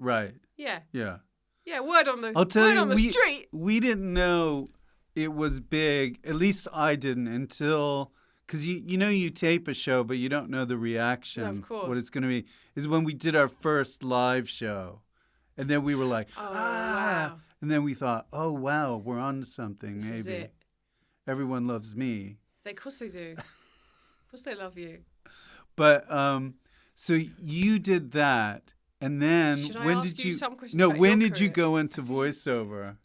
Yeah, Yeah. yeah. Word on the I'll tell word you, on the street. we didn't know it was big. At least I didn't until, because you tape a show, but you don't know the reaction. No, of course. What it's going to be is when we did our first live show, and then we were like, Oh, wow. and then we thought, oh wow, we're on to something. This Maybe is it. everyone loves me. Of course they do. Of course they love you. But so you did that, and then Should I when ask did you you? some questions No, about when your did you career? go into voiceover?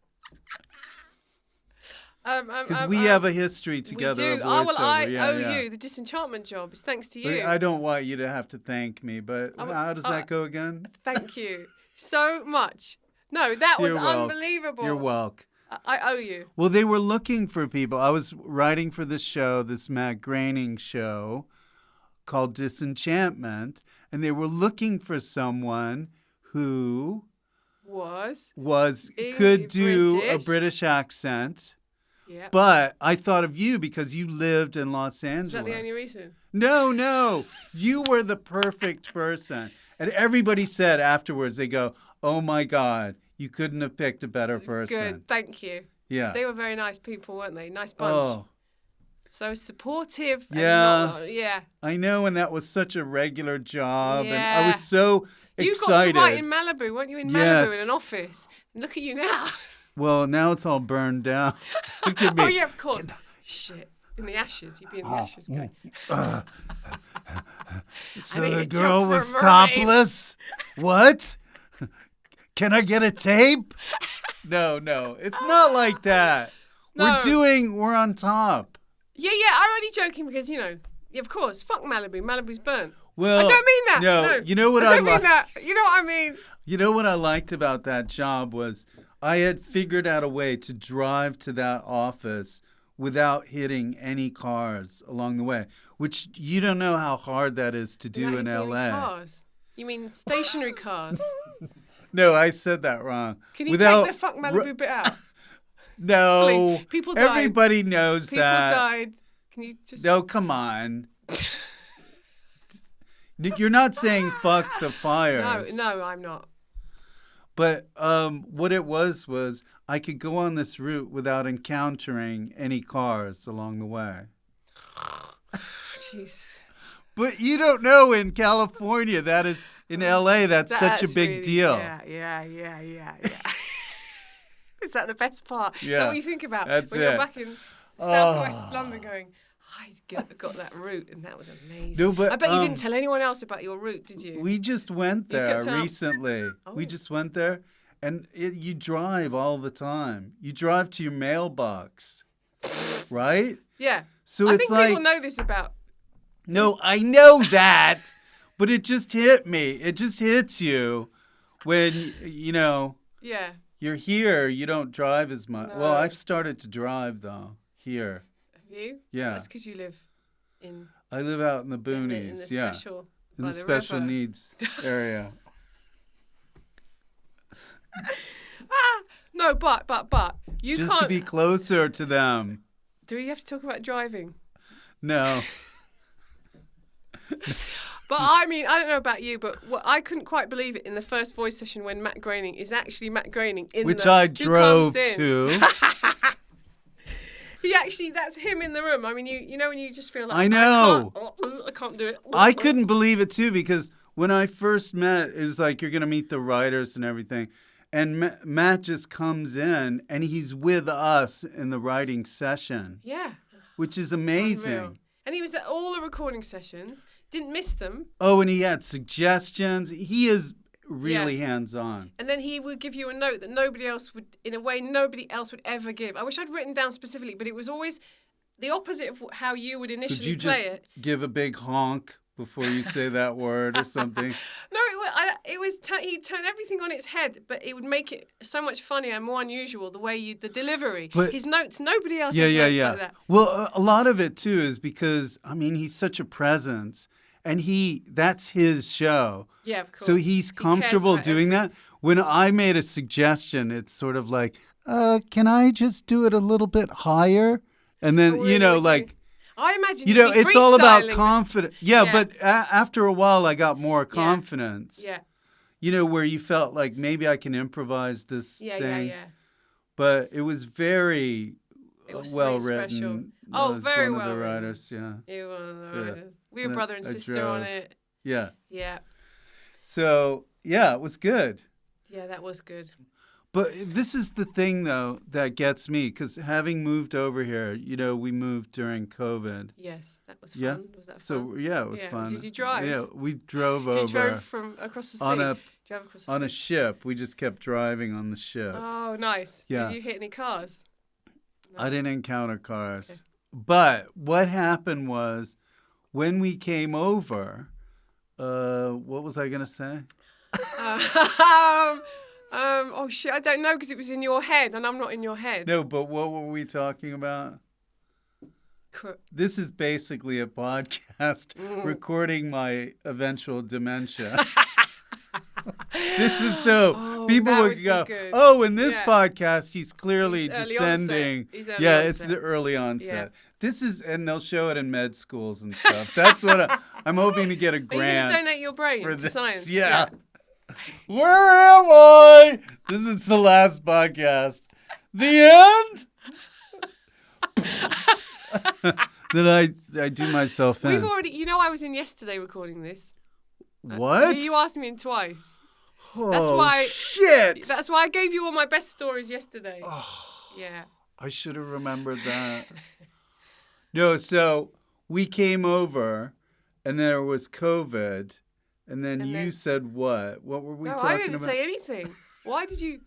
Because we Um, have a history together. We Of do. voiceover. Oh, well, I yeah, owe yeah. you the disenchantment job. It's thanks to But you. I don't want you to have to thank me, but I'm- how does that go again? Thank you so much. No, that was You're welcome. unbelievable. You're welcome. I owe you. Well, they were looking for people. I was writing for this show, this Matt Groening show called Disenchantment, and they were looking for someone who Was could do a British. British accent, Yeah. But I thought of you because you lived in Los Angeles. Is that the only reason? No. You were the perfect person. And everybody said afterwards, they go, oh my God, you couldn't have picked a better person. Good, thank you. Yeah. They were very nice people, weren't they? Nice bunch. Oh, So supportive. Yeah. And yeah. I know, and that was such a regular job. And I Yeah. was so You excited. got to write in Malibu, weren't you? In Malibu in an office. Look at you now. Well, now it's all burned down. Look at me. Oh, yeah, of course. Shit. In the ashes. You'd be in the ashes going. So need the a girl job for a was mermaid. topless? What? Can I get a tape? No, it's not like that. No. We're on top. Yeah, I'm only joking because, yeah, of course. Fuck Malibu. Malibu's burnt. Well, I don't mean that. No, you know what I I don't mean like. that. You know what I mean? You know what I liked about that job was I had figured out a way to drive to that office without hitting any cars along the way, which you don't know how hard that is to do in Without hitting any LA. Cars. You mean stationary cars? No, I said that wrong. Can you take the fuck Malibu bit out? No. Please. People died. Everybody knows People that. died. Can you just... No, come on. You're not saying fuck the fires. No, I'm not. But what it was I could go on this route without encountering any cars along the way. Jesus. But you don't know in California, that is, in LA, that's such a big really, deal. Yeah. Is that the best part? Is Yeah, that what you think about that's when it. you're back in southwest London going, got that route and that was amazing. No, but, I bet you didn't tell anyone else about your route, did you? We just went You there kept up? recently. Oh. We just went there, and you drive all the time. You drive to your mailbox, right? Yeah. So I it's think like people know this about... No, I know that, but it just hit me. It just hits you when, Yeah. you're here. You don't drive as much. No. Well, I've started to drive, though, here. Have you? Yeah. That's because you live in... I live out in the in boonies, the yeah. special... In by the special river. needs area. No, but you Just can't... to be closer to them. Do we have to talk about driving? No. But I mean, I don't know about you, but I couldn't quite believe it in the first voice session when Matt Groening is actually Matt Groening in Which the... I who drove comes in. to. He actually, that's him in the room. I mean, you know when you just feel like... I know. I can't do it. I couldn't believe it, too, because when I first met, it was like you're going to meet the writers and everything. And Matt just comes in, and he's with us in the writing session, Yeah. which is amazing. Unreal. And he was at all the recording sessions, didn't miss them. Oh, and he had suggestions. He is really hands-on. And then he would give you a note that nobody else would, in a way, nobody else would ever give. I wish I'd written down specifically, but it was always the opposite of how you would Could initially you play just it. give a big honk before you say that word or something? No, it was he'd turn everything on its head, but it would make it so much funnier and more unusual the way the delivery. But- His notes, nobody else has notes like that. Well, a lot of it too is because he's such a presence, and that's his show. Yeah, of course. So he's He cares comfortable about doing that. When I made a suggestion, it's sort of like, can I just do it a little bit higher? And then, Really, would you? I imagine you'd be it's all about freestyling. confidence. Yeah, Yeah. but after a while, I got more confidence. Yeah, Where you felt like maybe I can improvise this thing. yeah. But it was very It was well really written. special. That Oh, was very one well of the written. writers, yeah. You were one of the Yeah. writers. We were And brother and I sister on drove. it. Yeah. Yeah. So, yeah, it was good. Yeah, that was good. But this is the thing, though, that gets me, because having moved over here, we moved during COVID. Yes, that was fun. Yeah. Was that fun? So, yeah, it was fun. Did you drive? Yeah, we drove Did you over drive from across the sea? Drove across the on sea? a ship. We just kept driving on the ship. Oh, nice. Yeah. Did you hit any cars? I didn't encounter cars. Okay. But what happened was when we came over, what was I going to say? Oh shit, I don't know because it was in your head and I'm not in your head. No, but what were we talking about? This is basically a podcast recording my eventual dementia. This is People that would would be go, good. oh, in this Yeah. podcast, he's clearly He's early descending. onset. He's early Yeah, it's onset. the early onset. This is, and they'll show it in med schools and stuff. That's what I'm hoping to get a Are you grant. going to donate your brain for to this. science? Yeah. Where am I? This is the last podcast. The end? Then I do myself in. We've already, I was in yesterday recording this. What? You asked me in twice. Oh, why- shit. That's why I gave you all my best stories yesterday. Oh. Yeah. I should have remembered that. No, so we came over, and there was COVID, and then you said what? What were we talking about? I didn't say anything. Why did you?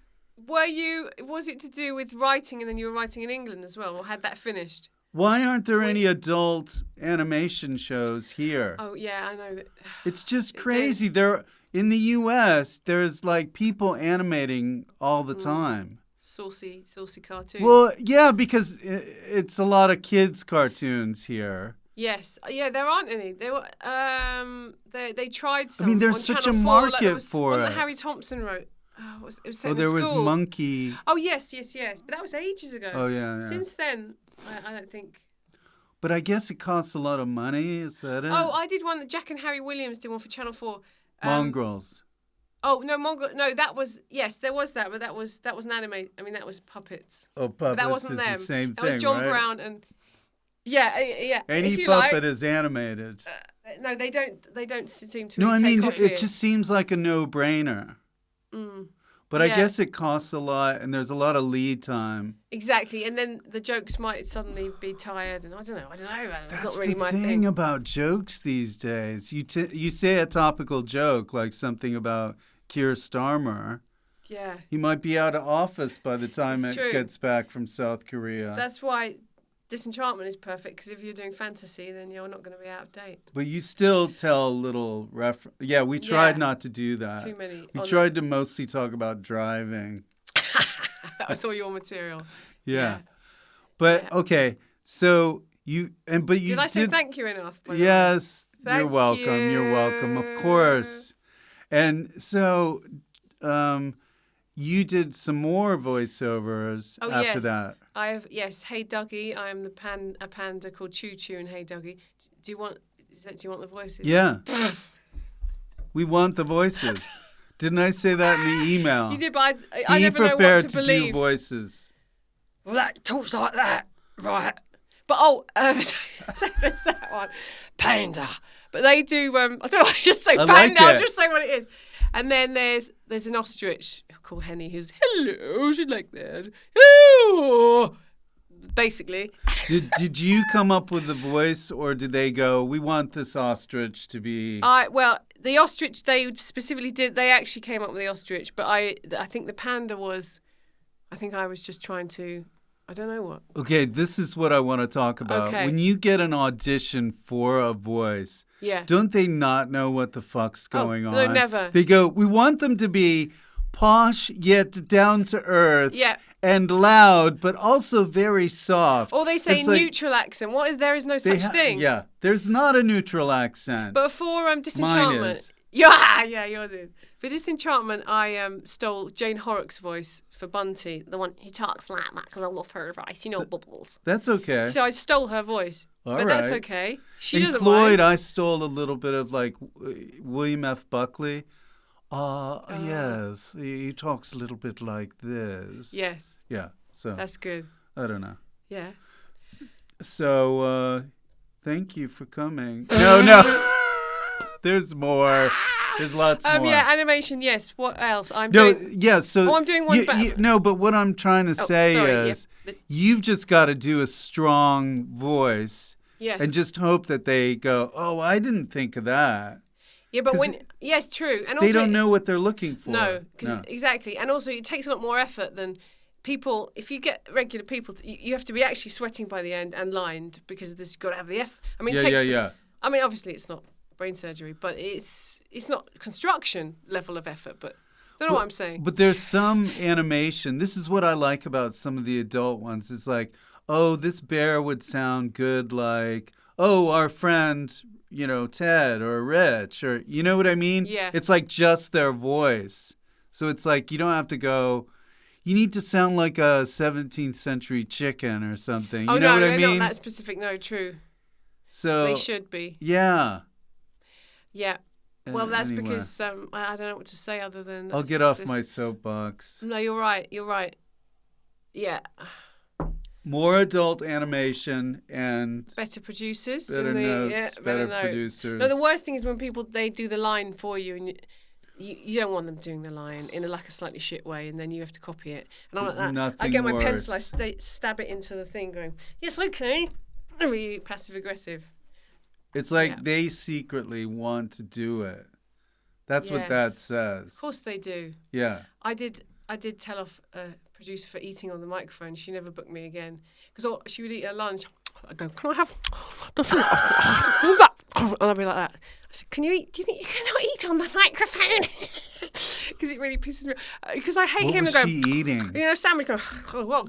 Was it to do with writing, and then you were writing in England as well, or had that finished? Why aren't there any adult animation shows here? Oh yeah, I know that. It's just crazy. There in the U.S., there's like people animating all the time. Saucy cartoons. Well, yeah, because it's a lot of kids' cartoons here. Yes, yeah, there aren't any. They were, they tried some. I mean, there's on such Channel a 4, market there was for one it. that Harry Thompson wrote. It was set in there a was school. Monkey. Oh yes, but that was ages ago. Oh yeah. Since then, I don't think. But I guess it costs a lot of money. Is that it? Oh, I did one that Jack and Harry Williams did one for Channel 4. Mongrels. Oh no, No, that was there was that, but that was an anime. I mean, that was puppets. Oh, puppets But that wasn't is them. the same That thing, was John right? Brown and yeah. Any if you puppet like. is animated. No, they don't seem to. No, really I mean take off it here. just seems like a no-brainer. But I Yeah. guess it costs a lot, and there's a lot of lead time. Exactly, and then the jokes might suddenly be tired, and I don't know. It's That's not really the my thing thing. about jokes these days. You say a topical joke like something about Keir Starmer. Yeah, He might be out of office by the time It's it true. gets back from South Korea. that's why Disenchantment is perfect, because if you're doing fantasy, then you're not going to be out of date. But you still tell little Yeah, we tried Yeah. not to do that. Too many. We tried to mostly talk about driving. That was all your material. Yeah. But Yeah. okay, so you Did I say thank you enough? by the way? Yes, you're Thank welcome. You're welcome, of course. And so you did some more voiceovers Oh, after yes. that. I have Hey Dougie. I am a panda called Choo Choo and Hey Dougie. Do you want the voices? Yeah. We want the voices. Didn't I say that in the email? You did, but I Be never know prepared what to do believe. voices. Well, that talks like that, right? But so there's that one, panda. But they do. I don't know. I just say I panda. like I'll it. just say what it is. And then there's an ostrich called Henny who's hello. She's like that. Ooh. Basically. Did you come up with the voice, or did they go, we want this ostrich to be... Well, the ostrich they specifically did. They actually came up with the ostrich, but I think the panda was. I think I was just trying to. I don't know what. Okay, this is what I want to talk about. Okay. When you get an audition for a voice, Yeah. don't they not know what the fuck's going on? no, never. They go, we want them to be posh yet down to earth Yeah. and loud, but also very soft. Or they say It's like neutral accent. There is no they such thing. Yeah, there's not a neutral accent. But for Disenchantment, is. yeah, you're the. For Disenchantment, I stole Jane Horrocks' voice for Bunty, the one who talks like that because I love her voice. Bubbles. That's okay. So I stole her voice, All but that's right. okay. She In doesn't Cloyd, mind. I stole a little bit of like William F. Buckley. Yes, he talks a little bit like this. Yes, Yeah, so that's good. I don't know. Yeah. So, thank you for coming. No. There's more. There's lots more. Yeah, animation. Yes. What else? I'm No, doing. yeah, so... I'm doing one better. No, but what I'm trying to say sorry, is yeah, but- you've just got to do a strong voice Yes. and just hope that they go, oh, I didn't think of that. Yeah, but 'cause when yes, true, and also They don't know what they're looking for. No, exactly, and also it takes a lot more effort than people. If you get regular people, you have to be actually sweating by the end and lined because this you've got to have the effort. I mean, it takes, Yeah. I mean, obviously it's not brain surgery, but it's not construction level of effort. But I don't know what I'm saying. But there's some animation. This is what I like about some of the adult ones. It's like, oh, this bear would sound good like, oh, our friend, Ted or Rich, or you know what I mean? Yeah. It's like just their voice. So it's like you don't have to go. You need to sound like a 17th century chicken or something. You know what I mean? Not that specific. No, true. So They should be. Yeah. Yeah. Well, that's anyway. because I don't know what to say other than. I'll get off my soapbox. No, you're right. You're right. Yeah. More adult animation and Better producers. better notes, better producers. No, the worst thing is when people they do the line for you and you don't want them doing the line in a slightly shit way, and then you have to copy it. And I'm like that. I get my pencil, I stab it into the thing, going, yes, okay. Really passive aggressive. It's like they secretly want to do it. That's what that says. Of course they do. Yeah. I did tell off a producer for eating on the microphone. She never booked me again because she would eat her lunch. I go, can I have the food? And I'd be like that. I said, can you eat? Do you think you cannot eat on the microphone? Because it really pisses me off. Because I hate him. What was she eating? You know, sandwich going, oh, well,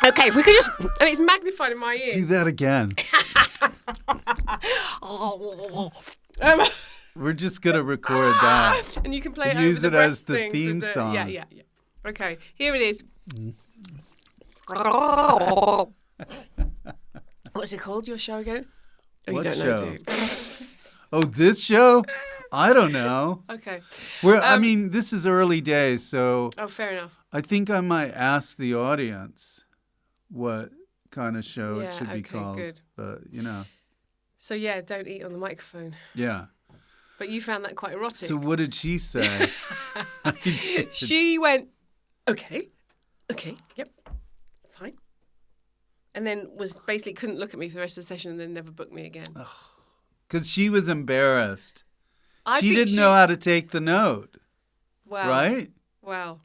okay, if we could just, and it's magnified in my ears. Do that again. We're just going to record that. And you can play it use over it the as the things theme with song. Yeah. Okay, here it is. What's it called, your show again? Oh, What you don't show? know, do you? Oh, this show? I don't know. Okay. I mean, this is early days, so Oh, fair enough. I think I might ask the audience what kind of show it should be called. Good. But, So, yeah, don't eat on the microphone. yeah. But you found that quite erotic. So what did she say? She went, okay, yep, fine. And then basically couldn't look at me for the rest of the session and then never booked me again. Because she was embarrassed. I She think didn't know how to take the note, Wow. right? Wow.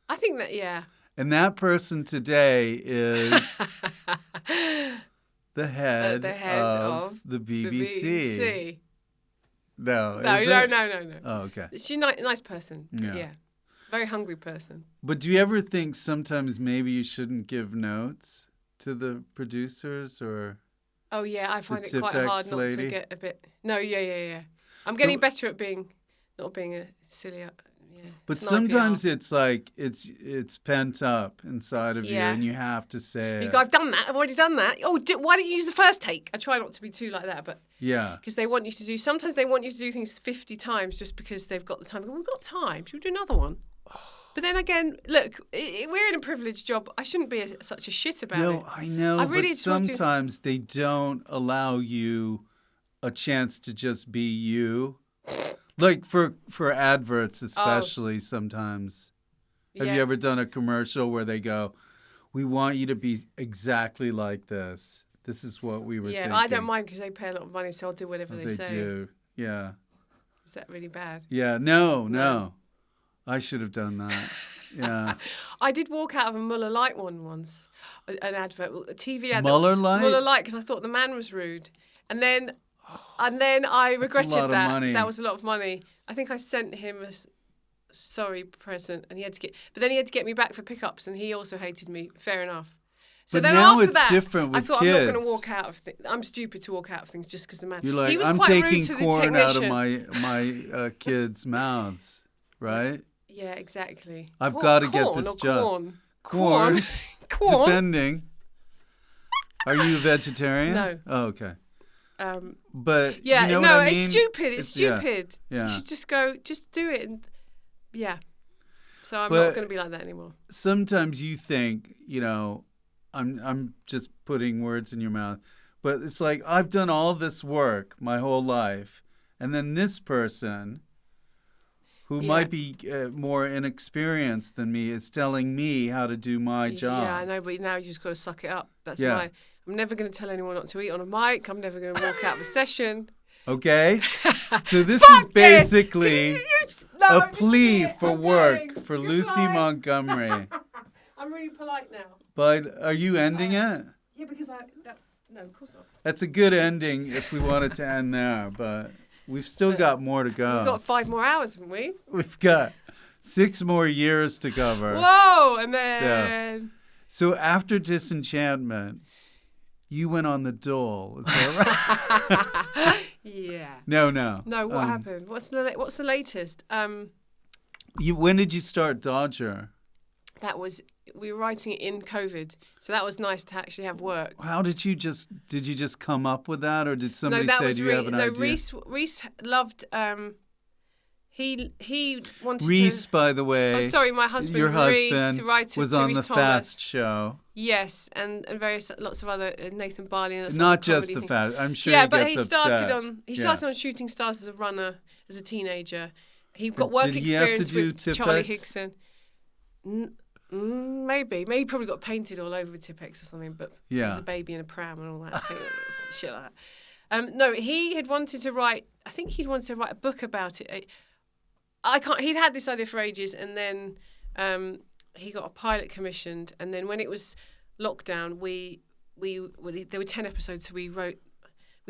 I think that, yeah. And that person today is the head, of the BBC. The BBC. No, No. is it? No. Oh, okay. She's a nice person. Yeah. Very hungry person. But do you ever think sometimes maybe you shouldn't give notes to the producers or? Oh, yeah, I find it The quite Tipex hard not lady? to get a bit... No, yeah. I'm getting better at not being a silly... But snipey sometimes arse. it's like it's pent up inside of you, Yeah. and you have to say You it. go, I've done that. I've already done that. Oh, why don't you use the first take? I try not to be too like that, but Yeah. because they want you to do. Sometimes they want you to do things 50 times just because they've got the time. We've got time. Should we do another one? But then again, look, we're in a privileged job. I shouldn't be such a shit about it. No, I know, I really but tried to- sometimes they don't allow you a chance to just be you. Like for adverts especially sometimes. Have you ever done a commercial where they go, we want you to be exactly like this. This is what we were thinking. Yeah, I don't mind because they pay a lot of money, so I'll do whatever they say. do. Yeah. Is that really bad? Yeah. No. I should have done that. Yeah. I did walk out of a Muller Light one once, an advert, a TV advert. Muller Light? Muller Light, because I thought the man was rude. And then I regretted lot of that. money. That was a lot of money. I think I sent him a sorry present, and he had to get me back for pickups, and he also hated me. Fair enough. So But then now after it's that, different I with thought I'm not going kids. to walk out of things. I'm stupid to walk out of things just because the man. You're like, he was I'm quite rude taking to the corn out of technician. my kids' mouths, right? Yeah, exactly. I've got to get Corn this or job. Corn. Corn. Depending. Are you a vegetarian? No. Oh, okay. But Yeah, you know no, what I mean? it's stupid. It's yeah, stupid. Yeah. You should just do it, and yeah. So I'm But not going to be like that anymore. Sometimes you think, I'm just putting words in your mouth, but it's like I've done all this work my whole life, and then this person, who might be more inexperienced than me, is telling me how to do my job. Yeah, I know, but now you just got to suck it up. That's Yeah. I'm never going to tell anyone not to eat on a mic. I'm never going to walk out of a session. Okay? So this is basically No, a plea for work for Lucy Montgomery. I'm really polite now. But are you ending it? Yeah, because no, of course not. That's a good ending if we wanted to end there, but we've still got more to go. We've got 5 more hours, haven't we? We've got 6 more years to cover. Whoa, and then... So after Disenchantment, you went on the dole. Is that right? Yeah. No. No, what happened? What's the latest? When did you start Dodger? We were writing it in COVID, so that was nice to actually have work. How did you just come up with that, or did somebody say, do you have an idea? Rhys loved, he wanted Rhys, to... by the way. Oh, sorry, my husband, your Rhys, husband writer was to on Rhys the Thomas. Fast show. Yes, and lots of other, Nathan Barley and some Not other just comedy the thing. Fast. I'm sure yeah, he but gets he started upset. on Shooting Stars as a runner, as a teenager. He got work Did he have to experience do with Charlie Tipp-Ex? Higson. Maybe he probably got painted all over with Tipp-Ex or something, but he was a baby in a pram and all that shit like that. No, he had wanted to write. I think he'd wanted to write a book about it. He'd had this idea for ages, and then he got a pilot commissioned, and then when it was lockdown, there were 10 episodes, so we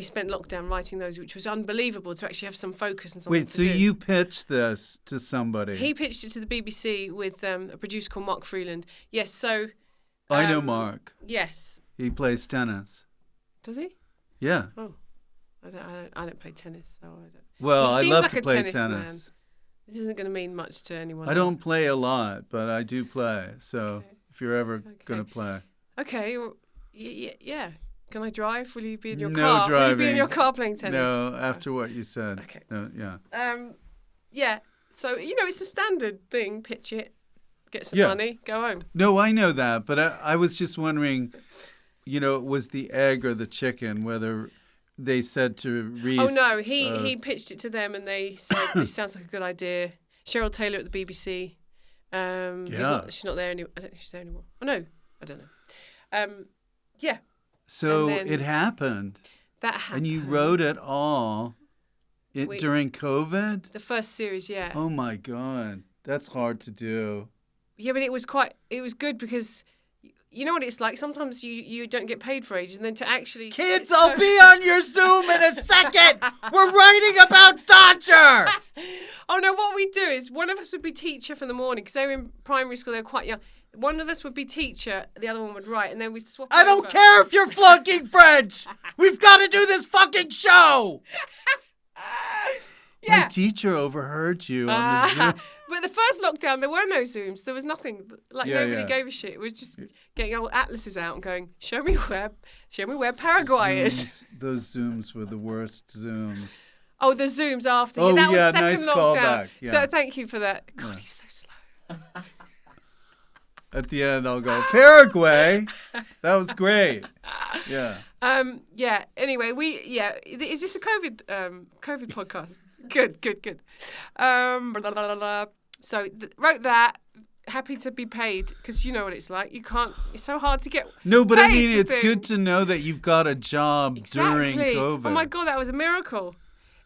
spent lockdown writing those, which was unbelievable to actually have some focus and something Wait, to so do. you pitched this to somebody? He pitched it to the BBC with a producer called Mark Freeland. Yes, so... I know Mark. Yes. He plays tennis. Does he? Yeah. Oh. I don't play tennis, so I don't... Well, He I seems love like to a play tennis tennis. This isn't going to mean much to anyone I don't else. play a lot, but I do play. So if you're ever going to play. Okay, well, yeah. Can I drive? Will you be in your No car? driving. Will you be in your car playing tennis? No, after what you said. Okay. No, yeah. Yeah. So, it's a standard thing. Pitch it, get some Yeah. money, go home. No, I know that, but I was just wondering, it was the egg or the chicken, whether they said to Rhys... Oh, no, he pitched it to them and they said, this sounds like a good idea. Cheryl Taylor at the BBC. She's not there anymore. I don't think she's there anymore. Oh, no, I don't know. Yeah. So it happened. That happened. And you wrote it all during COVID? The first series, yeah. Oh, my God. That's hard to do. Yeah, but it was good because... You know what it's like? Sometimes you don't get paid for ages, and then to actually... Kids, I'll be on your Zoom in a second. We're writing about Dodger. Oh, no, what we do is one of us would be teacher for the morning, because they were in primary school, they were quite young. One of us would be teacher, the other one would write, and then we'd swap I don't over. care if you're flunking French. We've got to do this fucking show. Yeah. My teacher overheard you on the Zoom. But the first lockdown, there were no Zooms. There was nothing. Nobody gave a shit. It was just getting old atlases out and going, show me where Paraguay is. Those Zooms were the worst Zooms. Oh, the Zooms after. Oh, that was second nice lockdown. callback. Yeah. So thank you for that. God, he's so slow. At the end, I'll go, Paraguay. That was great. Yeah. Yeah. Anyway, is this a COVID podcast? Good. Blah, blah, blah. So wrote that. Happy to be paid because you know what it's like. You can't. It's so hard to get. No, but I mean, paid for it's good things. to know that you've got a job during Exactly. COVID. Oh my God, that was a miracle.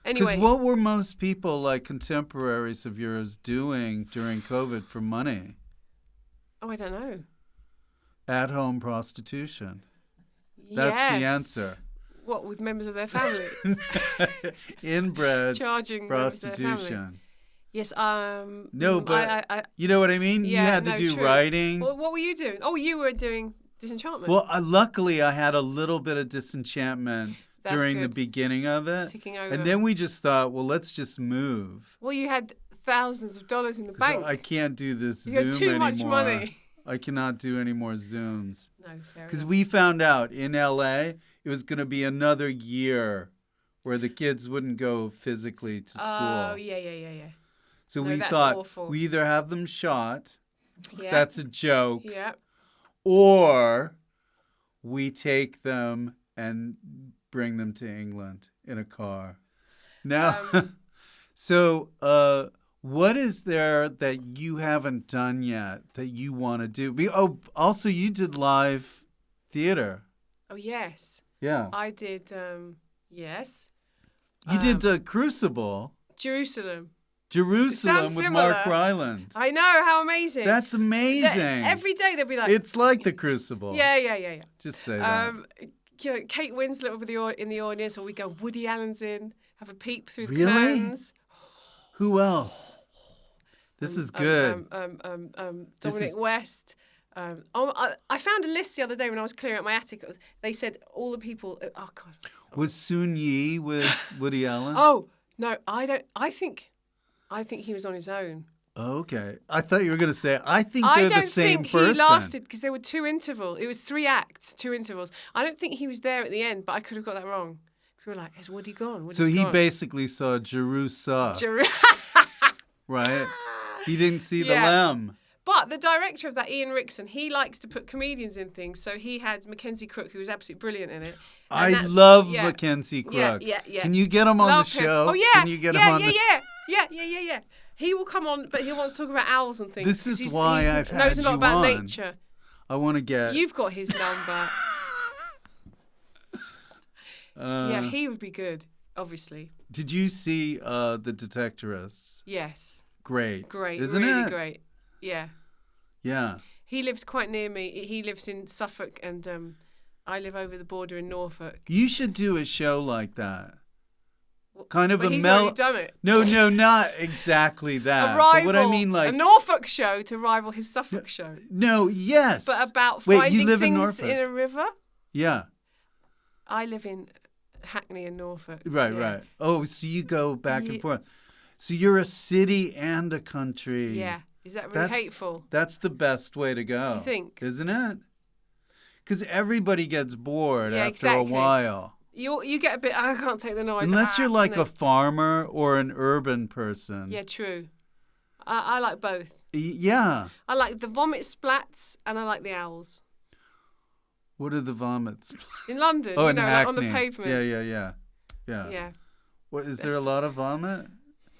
Anyway, Because what were most people, like contemporaries of yours, doing during COVID for money? Oh, I don't know. At-home prostitution. That's the answer. What, with members of their family? Inbred Charging members of their family. prostitution. Yes. No, but I you know what I mean? yeah, You had to do true. writing. What were you doing? Oh, you were doing Disenchantment. Well, luckily I had a little bit of disenchantment That's during the good. beginning of it. Ticking over. And then we just thought, well, let's just move. Well, you had thousands of dollars in the 'Cause bank. I can't do this You Zoom had too anymore. much money. I cannot do any more Zooms. No, fair Because enough. we found out in LA it was going to be another year where the kids wouldn't go physically to school. Oh, yeah. So No, we that's thought awful. we either have them shot, Yeah. that's a joke, Yeah. or we take them and bring them to England in a car. Now, so what is there that you haven't done yet that you want to do? Also, you did live theater. Oh, yes. Yeah. I did, yes. You did Crucible. Jerusalem. Jerusalem sounds with Mark similar. Ryland. I know, how amazing. That's amazing. Every day they'll be like... It's like the Crucible. Yeah. Just say that. Kate Winslet will be in the audience, or we go, Woody Allen's in, have a peep through the Really? curtains. Who else? This is good. Dominic West. I found a list the other day when I was clearing out my attic. They said all the people... Oh, God. Was Sun Yi with Woody Allen? Oh, no, I don't... I think he was on his own. Okay. I thought you were going to say, I think they're the same think person. he lasted because there were 2 intervals. It was 3 acts, 2 intervals. I don't think he was there at the end, but I could have got that wrong. We were like, has Woody gone? So he basically saw Jerusalem, right? He didn't see the lamb. But the director of that, Ian Rickson, he likes to put comedians in things. So he had Mackenzie Crook, who was absolutely brilliant in it. I love Mackenzie Crook. Yeah. Can you get him on Love the him. show? Oh, yeah. Can you get him on Yeah. He will come on, but he wants to talk about owls and things. This is why I've had knows a lot you about on. nature. I want to get... You've got his number. Yeah, he would be good, obviously. Did you see The Detectorists? Yes. Great. Isn't really it? Great. Yeah. Yeah. He lives quite near me. He lives in Suffolk, and I live over the border in Norfolk. You should do a show like that. Kind of but a he's already done it. No, not exactly that. A rival, but what I mean, like a Norfolk show to rival his Suffolk show. No, yes. But about Wait, finding you live things in in a river. Yeah. I live in Hackney and Norfolk. Right. Oh, so you go back and forth. So you're a city and a country. Yeah. Is that really hateful? That's the best way to go. Do you think? Isn't it? Because everybody gets bored after exactly. a while. You get a bit, I can't take the noise. Unless you're like a farmer or an urban person. Yeah, true. I like both. Yeah. I like the vomit splats and I like the owls. What are the vomits? In London, in Hackney. like on the pavement. Yeah. What, is there a lot of vomit?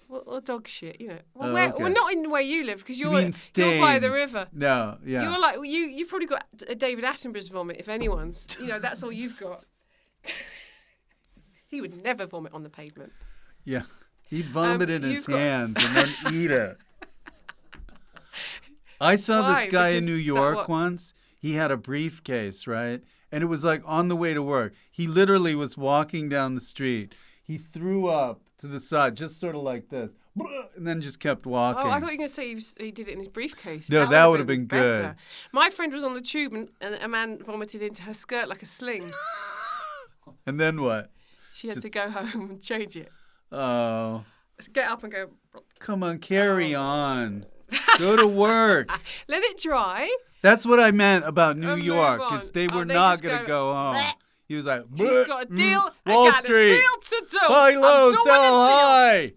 Well, dog shit, Well, not in where you live because you're Staines. by the river. No, yeah. You're like you've probably got a David Attenborough's vomit if anyone's. That's all you've got. He would never vomit on the pavement. Yeah, he'd vomit in his hands and then eat it. I saw this guy in New York once. He had a briefcase, right? And it was like on the way to work. He literally was walking down the street. He threw up to the side, just sort of like this, and then just kept walking. Oh, I thought you were going to say he did it in his briefcase. No, that would have been better. good. My friend was on the tube and a man vomited into her skirt like a sling. And then what? She had to go home and change it. Oh. Let's get up and go. Come on, carry on. Go to work. Let it dry. That's what I meant about New And York. move on. It's they were they not just going to go home. Bleh. He was like, He's got a deal. Wall I got Street. a deal to do. Buy low, I'm doing sell a deal. high.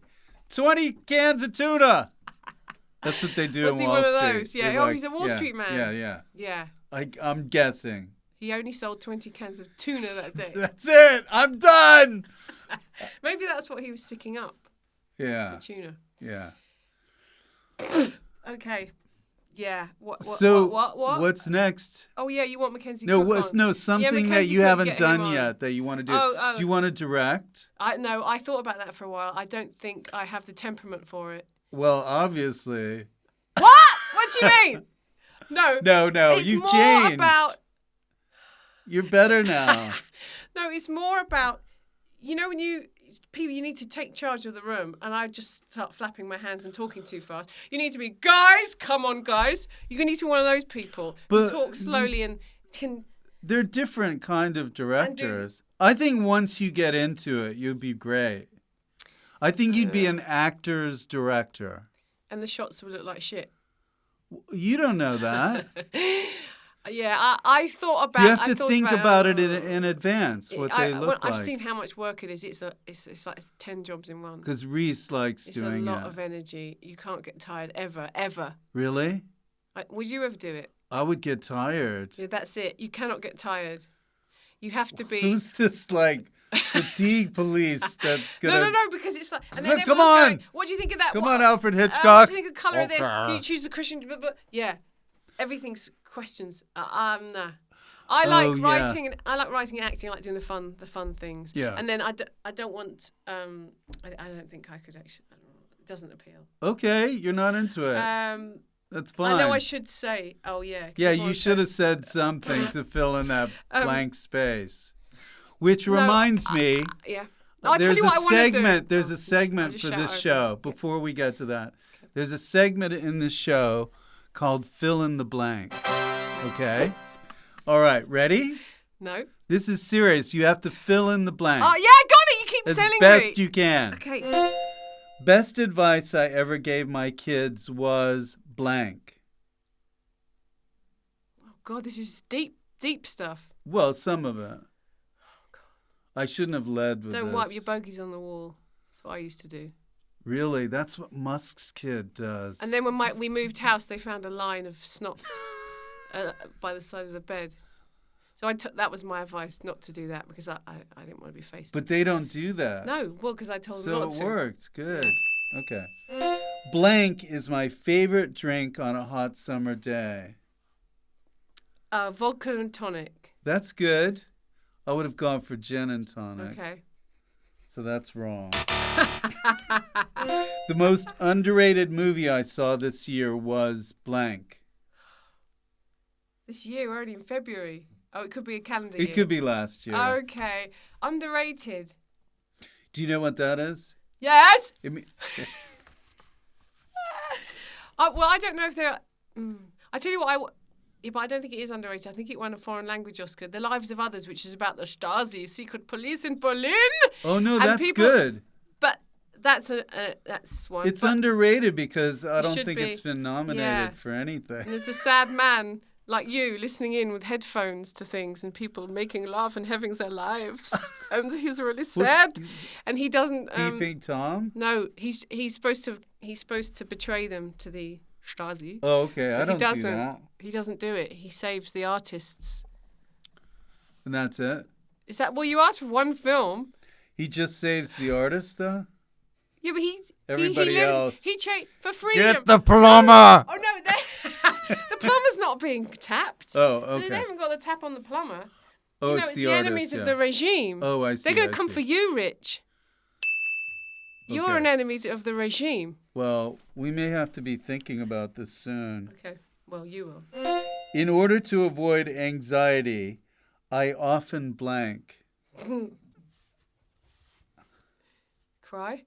20 cans of tuna. That's what they do Was in he Wall one of Street. those? Yeah. They're He's a Wall Street man. Yeah. I'm guessing. He only sold 20 cans of tuna that day. That's it. I'm done. Maybe that's what he was sicking up. Yeah. The tuna. Yeah. Okay. Yeah. What? What's next? Oh yeah, you want Mackenzie? Something that you haven't done yet that you want to do. Oh. Do you want to direct? I thought about that for a while. I don't think I have the temperament for it. Well, obviously. What? What do you mean? No. It's You've more changed. about. You're better now. No, it's more about. When you need to take charge of the room, and I just start flapping my hands and talking too fast. You need to be, guys, come on, guys. You need to be one of those people who talk slowly and can. They're different kind of directors. I think once you get into it, you'd be great. I think you'd be an actor's director. And the shots would look like shit. You don't know that. Yeah, I thought about. You have to think about it in advance. What they look like. I've seen how much work it is. It's like 10 jobs in one. Because Rhys likes doing it. It's a lot of energy. You can't get tired ever. Really? Would you ever do it? I would get tired. Yeah, that's it. You cannot get tired. You have to be. Who's this fatigue police that's gonna? No, because it's like. And then come on. Going, what do you think of that? Come on, Alfred Hitchcock. What do you think of the colour of this? Can you choose the cushion? Yeah, everything's questions. Nah. I like writing and I like writing and acting. I like doing the fun things. Yeah. And then I don't want. I don't think I could actually. It doesn't appeal. Okay, you're not into it. That's fine. I know I should say. Oh yeah. Yeah, you should have said something to fill in that blank space. Which reminds me. Yeah. I'll tell you what I want to do. There's a segment for this show. Before we get to that, there's a segment in this show called Fill in the Blank. Okay? All right, ready? No. This is serious. You have to fill in the blank. Oh, yeah, I got it. You keep selling me. As best you can. Okay. Best advice I ever gave my kids was blank. Oh God, this is deep stuff. Well, some of it. I shouldn't have led with Don't this. wipe your bogies on the wall. That's what I used to do. Really? That's what Musk's kid does. And then when we moved house, they found a line of snot by the side of the bed. So that was my advice, not to do that, because I didn't want to be faced. But they don't do that. No, well, because I told them not to. So it worked. Good. Okay. Blank is my favorite drink on a hot summer day. Vodka and tonic. That's good. I would have gone for gin and tonic. Okay. So that's wrong. The most underrated movie I saw this year was blank. This year, we're only in February. Oh, it could be a calendar year. It could be last year. Okay. Underrated. Do you know what that is? Yes? It Well, I don't know if they're... I tell you what, but I don't think it is underrated. I think it won a foreign language Oscar. The Lives of Others, which is about the Stasi, secret police in Berlin. Oh, no, And that's good. But that's one. It's underrated because I don't should think be. it's been nominated for anything. And there's a sad man like you listening in with headphones to things and people making love and having their lives. And he's really sad. And he doesn't... Peeping Tom? No, he's supposed to betray them to the Stasi. Oh, okay. I don't do that. He doesn't do it. He saves the artists. And that's it? Is that... Well, you asked for one film. He just saves the artist, though? Yeah, but Everybody else. He for freedom. Get the plumber! Oh, no, the plumber's not being tapped. Oh, okay. They haven't got the tap on the plumber. Oh, it's the artist, enemies of the regime. Oh, I see. They're going to come for you, Rich. You're Okay. an enemy of the regime. Well, we may have to be thinking about this soon. Okay, well, you will. In order to avoid anxiety, I often blank. Cry?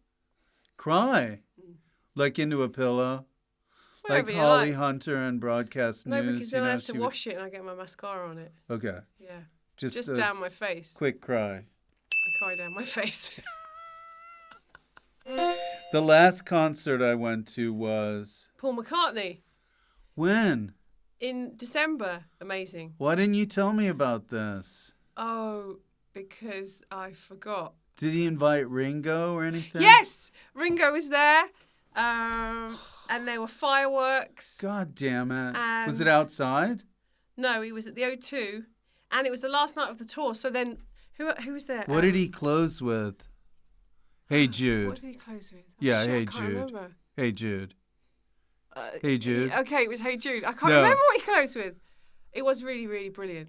Cry. Like into a pillow. Whatever Like you Holly like. Hunter and Broadcast No, News. because then I have to wash it and I get my mascara on it. Okay. Yeah. Just Just a down my face. quick cry. I cry down my face. The last concert I went to was... Paul McCartney When? in December. Amazing. Why didn't you tell me about this? Oh, because I forgot. Did he invite Ringo or anything? Yes! Ringo was there. And there were fireworks. God damn it. Was it And- outside? No, he was at the O2. And it was the last night of the tour. So then, who was there? What did he close with? Hey Jude. What did he close with? Oh, Yeah, shit, Hey I can't Jude. remember. Hey Jude. Hey Jude. Okay, it was Hey Jude. I can't No. remember what he closed with. It was really, really brilliant.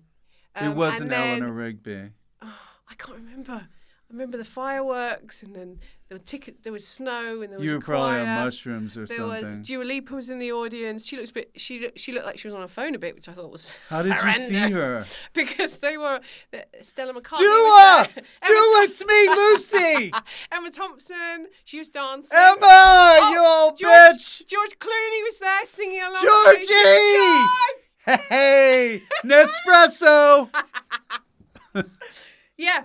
It wasn't and then- Eleanor Rigby. I can't remember. I remember the fireworks, and then there was snow, and there was You a were probably choir. on mushrooms or There something. was Dua Lipa was in the audience. She looked like she was on her phone a bit, which I thought was How did you see horrendous. her? Because they were Stella McCartney. Dua! was there. Dua, it's me, Lucy! Emma Thompson. She was dancing. Emma, you old bitch! George Clooney was there singing along. Georgie! Hey, Nespresso! Yeah,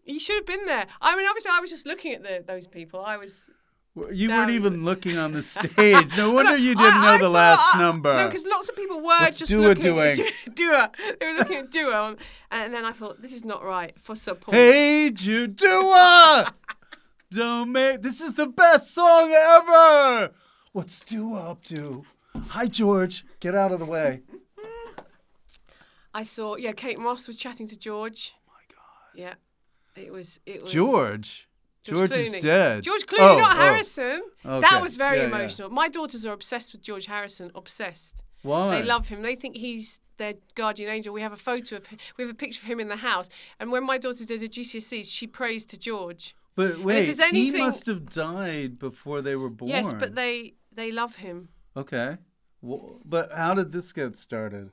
you should have been there. I mean, obviously, I was just looking at those people. I was. You Down. weren't even looking on the stage. No wonder you didn't know the last number. No, because lots of people were What's just Dua looking doing? at Dua. They were looking at Dua, and then I thought, this is not right for support. Hey, Dua! Don't make... This is the best song ever! What's Dua up to? Hi, George. Get out of the way. I saw, Kate Moss was chatting to George. Oh, my God. Yeah, it was... George? George is Clooney. dead. George Clooney, not Oh. Harrison. Okay. That was very Yeah, yeah. emotional. My daughters are obsessed with George Harrison. Obsessed. Why? They love him. They think he's their guardian angel. We have a picture of him in the house. And when my daughter did her GCSEs, she praised to George. But wait, there's anything- he must have died before they were born. Yes, but they love him. Okay. But how did this get started?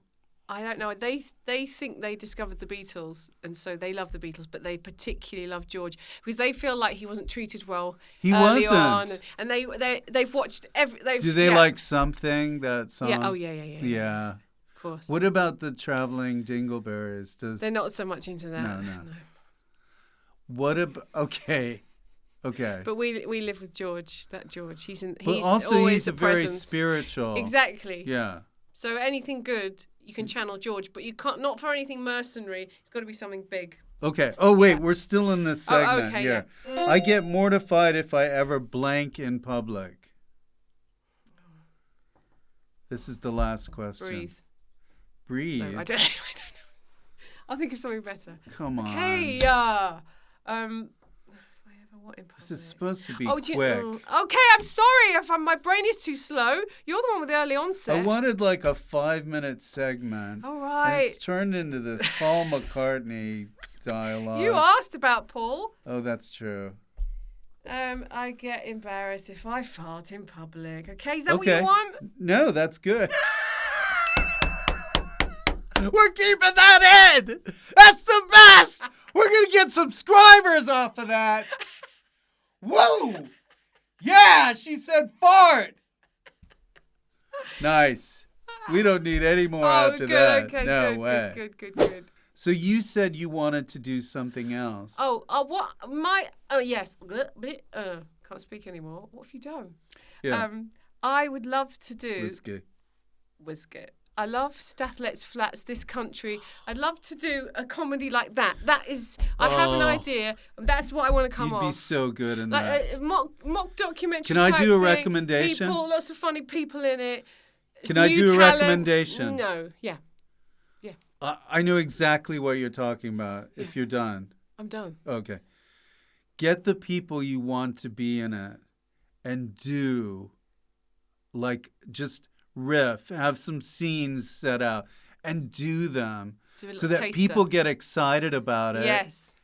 I don't know. They think they discovered the Beatles, and so they love the Beatles, but they particularly love George because they feel like he wasn't treated well He early wasn't. on, and they've watched every. Do they like something, that song? Yeah. Oh yeah. Yeah. Of course. What about the traveling dingleberries? They're not so much into that. No. What about... Okay. Okay. But we live with George. That George. He's But also always he's a very presence. spiritual. Exactly. Yeah. So anything good, you can channel George, but you can't. Not for anything mercenary. It's got to be something big. Okay. Oh, wait. We're still in this segment. okay, here. I get mortified if I ever blank in public. This is the last question. Breathe. No, I don't know. I'll think of something better. Come on. Okay. If I ever what in public? This is supposed to be Oh, quick. okay, I'm sorry if my brain is too slow. You're the one with the early onset. I wanted like a 5-minute segment. All And right. it's turned into this Paul McCartney dialogue. You asked about Paul. Oh, that's true. I get embarrassed if I fart in public. Okay, is that what you want? No, that's good. We're keeping that in. That's the best. We're going to get subscribers off of that. Whoa. Yeah, she said fart. Nice. We don't need any more after good, that. okay, No good, way. Good. So you said you wanted to do something else. What? Yes. Can't speak anymore. What have you done? Yeah. I would love to do... Whiskey. I love Stathlet's Flats, This Country. I'd love to do a comedy like that. That is... I have an idea. That's what I want to come off. You'd be so good in like that. a mock documentary Can I type do a thing. recommendation? People, lots of funny people in it. Can I do a recommendation? No. Yeah. I know exactly what you're talking about. Yeah. If you're done. I'm done. Okay. Get the people you want to be in it and do, like, just riff, have some scenes set out and do them so that taster. people get excited about it. Yes.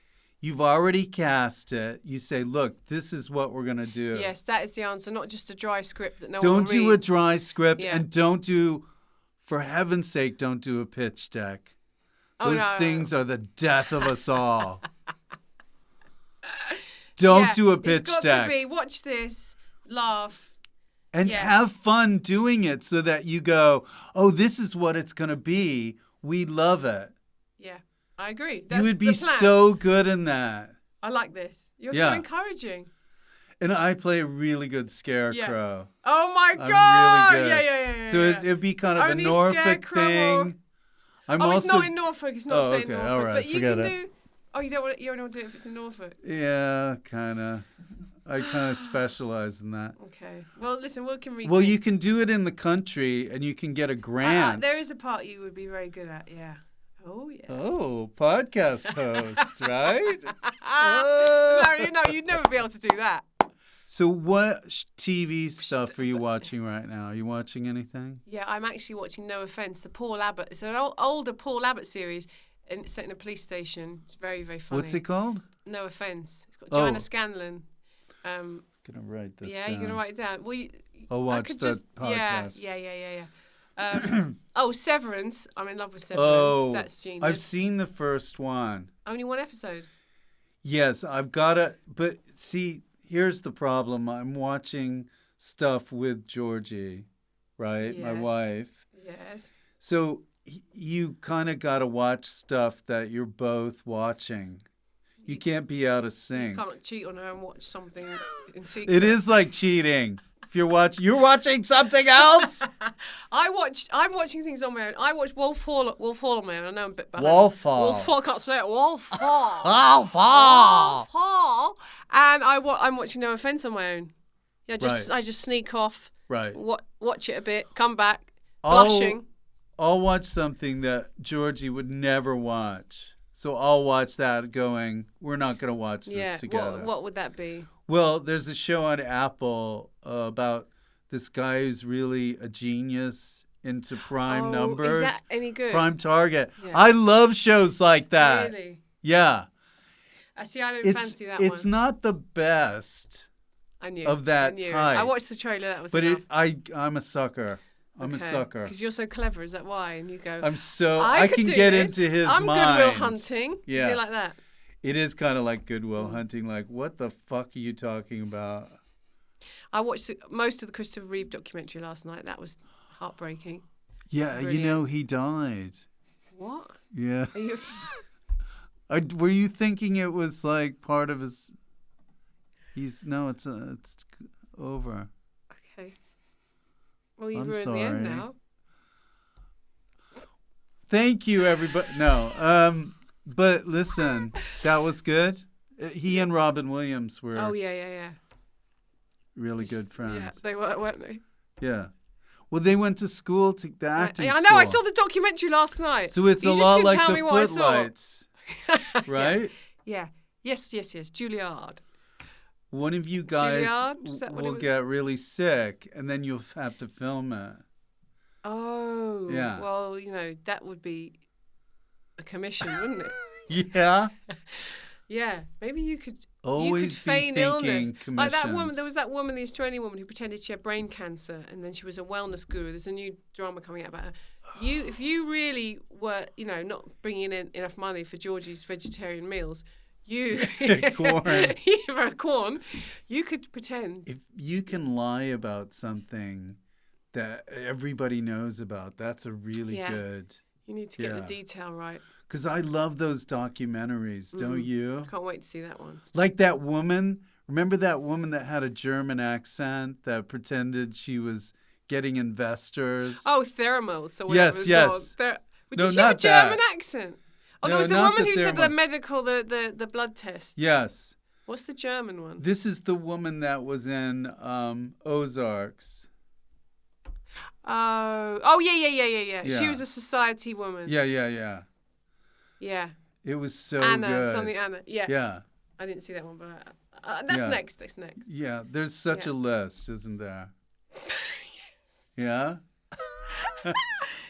You've already cast it. You say, look, this is what we're going to do. Yes, that is the answer. Not just a dry script that no one Don't will do read. a dry script Yeah. and don't do, for heaven's sake, don't do a pitch deck. Those things are the death of us all. Don't do a pitch It's got deck. to be, watch this, laugh. And have fun doing it so that you go, oh, this is what it's going to be. We love it. Yeah, I agree. That's You would be the plan. so good in that. I like this. You're Yeah. so encouraging. And I play a really good scarecrow. Oh my I'm God! really good. Yeah. So it'd be kind of Only a Norfolk Scarecrow thing. I'm it's also, not in Norfolk. It's not set in okay, Norfolk. all right, But you forget can it. do. Oh, you don't want to do it if it's in Norfolk. Yeah, kind of. I kind of specialize in that. Okay. Well, listen, we can read. Well, you can do it in the country, and you can get a grant. There is a part you would be very good at. Yeah. Oh yeah. Oh, podcast host, right? No, you'd never be able to do that. So what TV stuff are you watching right now? Are you watching anything? Yeah, I'm actually watching No Offence, the Paul Abbott. It's an older Paul Abbott series, and it's set in a police station. It's very, very funny. What's it called? No Offence. It's got Joanna Scanlon. I'm going to write this Yeah, down. you're going to write it down. Well, I'll watch that podcast. Yeah. Severance. I'm in love with Severance. Oh, That's genius. I've seen the first one. Only one episode. Yes, I've got to. But see, here's the problem. I'm watching stuff with Georgie, right? My Yes. wife. Yes. So you kind of got to watch stuff that you're both watching. You can't be out of sync. You can't cheat on her and watch something in secret. It is like cheating. If you're watching something else. I'm watching things on my own. I watch Wolf Hall on my own. I know I'm a bit behind. Wolf Hall. Wolf Hall. I can't say it. Wolf Hall. Wolf Hall. Wolf Hall. And I'm watching No Offence on my own. Yeah, Right. I just sneak off. Right. Watch it a bit. Come back. Blushing. I'll watch something that Georgie would never watch. So I'll watch that going, we're not going to watch this together. What would that be? Well, there's a show on Apple about this guy who's really a genius into prime numbers. Is that any good? Prime Target. Yeah. I love shows like that. Really? Yeah. I see. I don't fancy that It's one. not the best I knew. of that I knew. type. I watched the trailer. That was But enough. I'm a sucker. I'm a sucker. Because you're so clever. Is that why? And you go. I could can do get this. into his I'm mind. Goodwill Hunting. Yeah. Is it like that? It is kind of like Goodwill Hunting. Like, what the fuck are you talking about? I watched most of the Christopher Reeve documentary last night. That was heartbreaking. Yeah, Brilliant. he died. What? Yeah. Are you... Were you thinking it was like part of his It's over. Okay. Well, you've I'm ruined the end sorry. now. Thank you, everybody. No, but listen, that was good. He and Robin Williams were Oh, yeah. really good friends. Yeah, they were, weren't they? Yeah. Well, they went to school, to the acting I know, school. I saw the documentary last night. So it's You a just lot couldn't like tell the me what I saw. Footlights, right? Yeah. Yes. Juilliard. One of you guys Juilliard? Is that what it will was? get really sick, and then you'll have to film it. Oh. Yeah. Well, that would be a commission, wouldn't it? Yeah. Yeah. Maybe you could. Always you could feign be illness. thinking Like that woman. commissions. There was that woman, the Australian woman, who pretended she had brain cancer, and then she was a wellness guru. There's a new drama coming out about her. If you really were, not bringing in enough money for Georgie's vegetarian meals, corn, you could pretend. If you can lie about something that everybody knows about, that's a really good. You need to get the detail right. Because I love those documentaries, don't you? I can't wait to see that one. Like that woman. Remember that woman that had a German accent that pretended she was getting investors? Oh, Thermals. Or whatever Yes. Did she have a German accent? Oh, there was the woman who said the medical, the blood test. Yes. What's the German one? This is the woman that was in Ozarks. Oh, yeah. She was a society woman. Yeah. Yeah. It was so Anna, good. something Anna. Yeah. Yeah. I didn't see that one, but that's next. That's next. Yeah, there's such a list, isn't there? Yeah?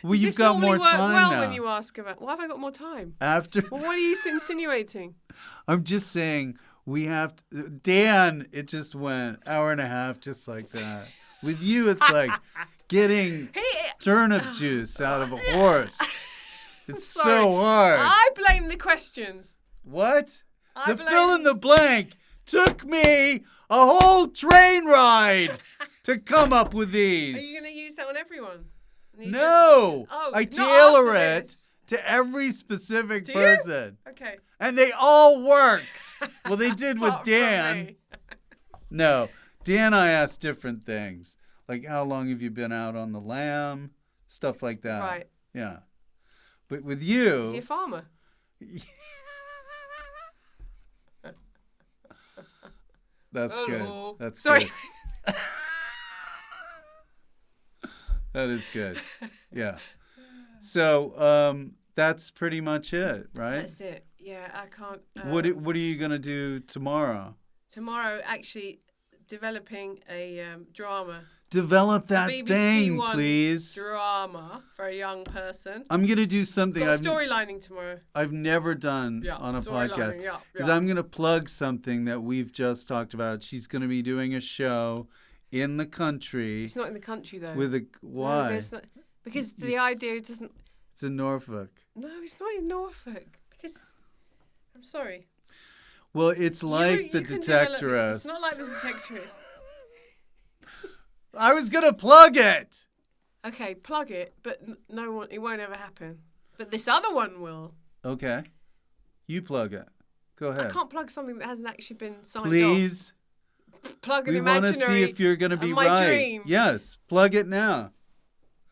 Well, you've got more time now. When you ask about, why have I got more time? After Well, what are you insinuating? I'm just saying we have to, Dan, it just went hour and a half just like that. With you, it's like getting turnip juice out of a horse. It's so hard. I blame the questions. What? The fill in the blank took me a whole train ride to come up with these. Are you going to use that on everyone? No. I not tailor after it this. to every specific Do you? person. Okay. And they all work. Well, they did with Apart from Dan. me. No. Dan, I asked different things. Like, how long have you been out on the lamb? Stuff like that. Right. Yeah. But with you... Is he a farmer? That's Hello. good. That's Sorry. good. That is good. Yeah. So that's pretty much it, right? That's it. Yeah, I can't. What are you gonna do tomorrow? Tomorrow, actually, developing a drama. Develop that BBC thing, One please. Drama for a young person. I'm gonna do something Got storylining tomorrow. I've never done on a podcast. Because I'm gonna plug something that we've just talked about. She's gonna be doing a show in the country. It's not in the country though. Why? No, there's not, because the idea doesn't. It's in Norfolk. No, it's not in Norfolk. Because I'm sorry. Well, it's like the Detectorist. It's not like the Detectorist. I was gonna plug it. Okay, plug it, but no one. It won't ever happen. But this other one will. Okay, you plug it. Go ahead. I can't plug something that hasn't actually been signed Please. off. Plug an We want to imaginary. see if you're gonna be my right. dream. Yes, plug it now.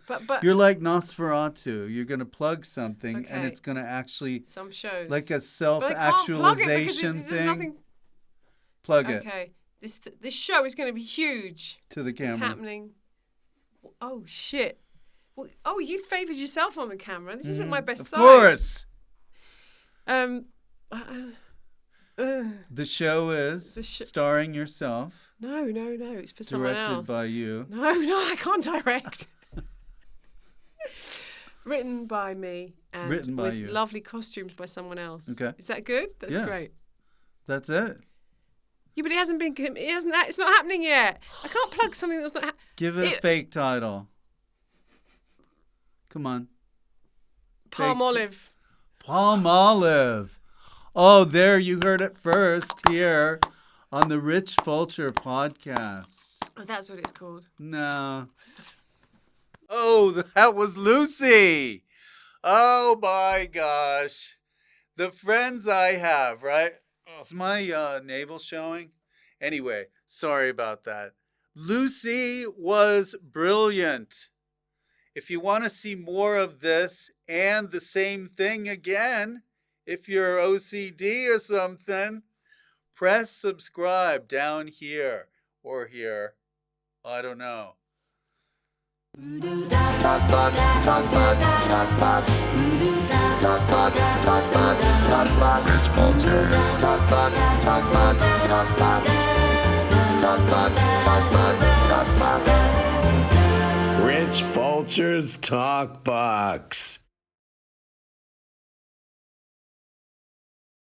But You're like Nosferatu. You're gonna plug something, and Okay. it's gonna actually some shows. like a But I can't plug it because self-actualization there's thing. nothing. Plug it Okay, this show is going to be huge. to the camera. It's happening. Oh shit! Well, you favoured yourself on the camera. This isn't my best Of side. course. The The show is starring yourself, No. It's for someone directed else. by you. No, I can't direct. Written by me and Written by with you. lovely costumes by someone else. Okay. Is that good? That's Yeah. great. That's it. Yeah, but it hasn't been. It's not happening yet. I can't plug something that's not. Give it a fake title. Come on. Palm olive. Palm olive. Oh, there you heard it first here on the Rich Fulcher podcast. Oh, that's what it's called. No. Oh, that was Lucy. Oh my gosh. The friends I have, right? Is my navel showing? Anyway, sorry about that. Lucy was brilliant. If you want to see more of this and the same thing again, if you're OCD or something, press subscribe down here or here. I don't know. TalkBox, TalkBox, TalkBox. TalkBox, TalkBox, TalkBox. It's Fulcher. TalkBox, TalkBox, TalkBox. TalkBox, TalkBox, TalkBox. Rich Fulcher's TalkBox.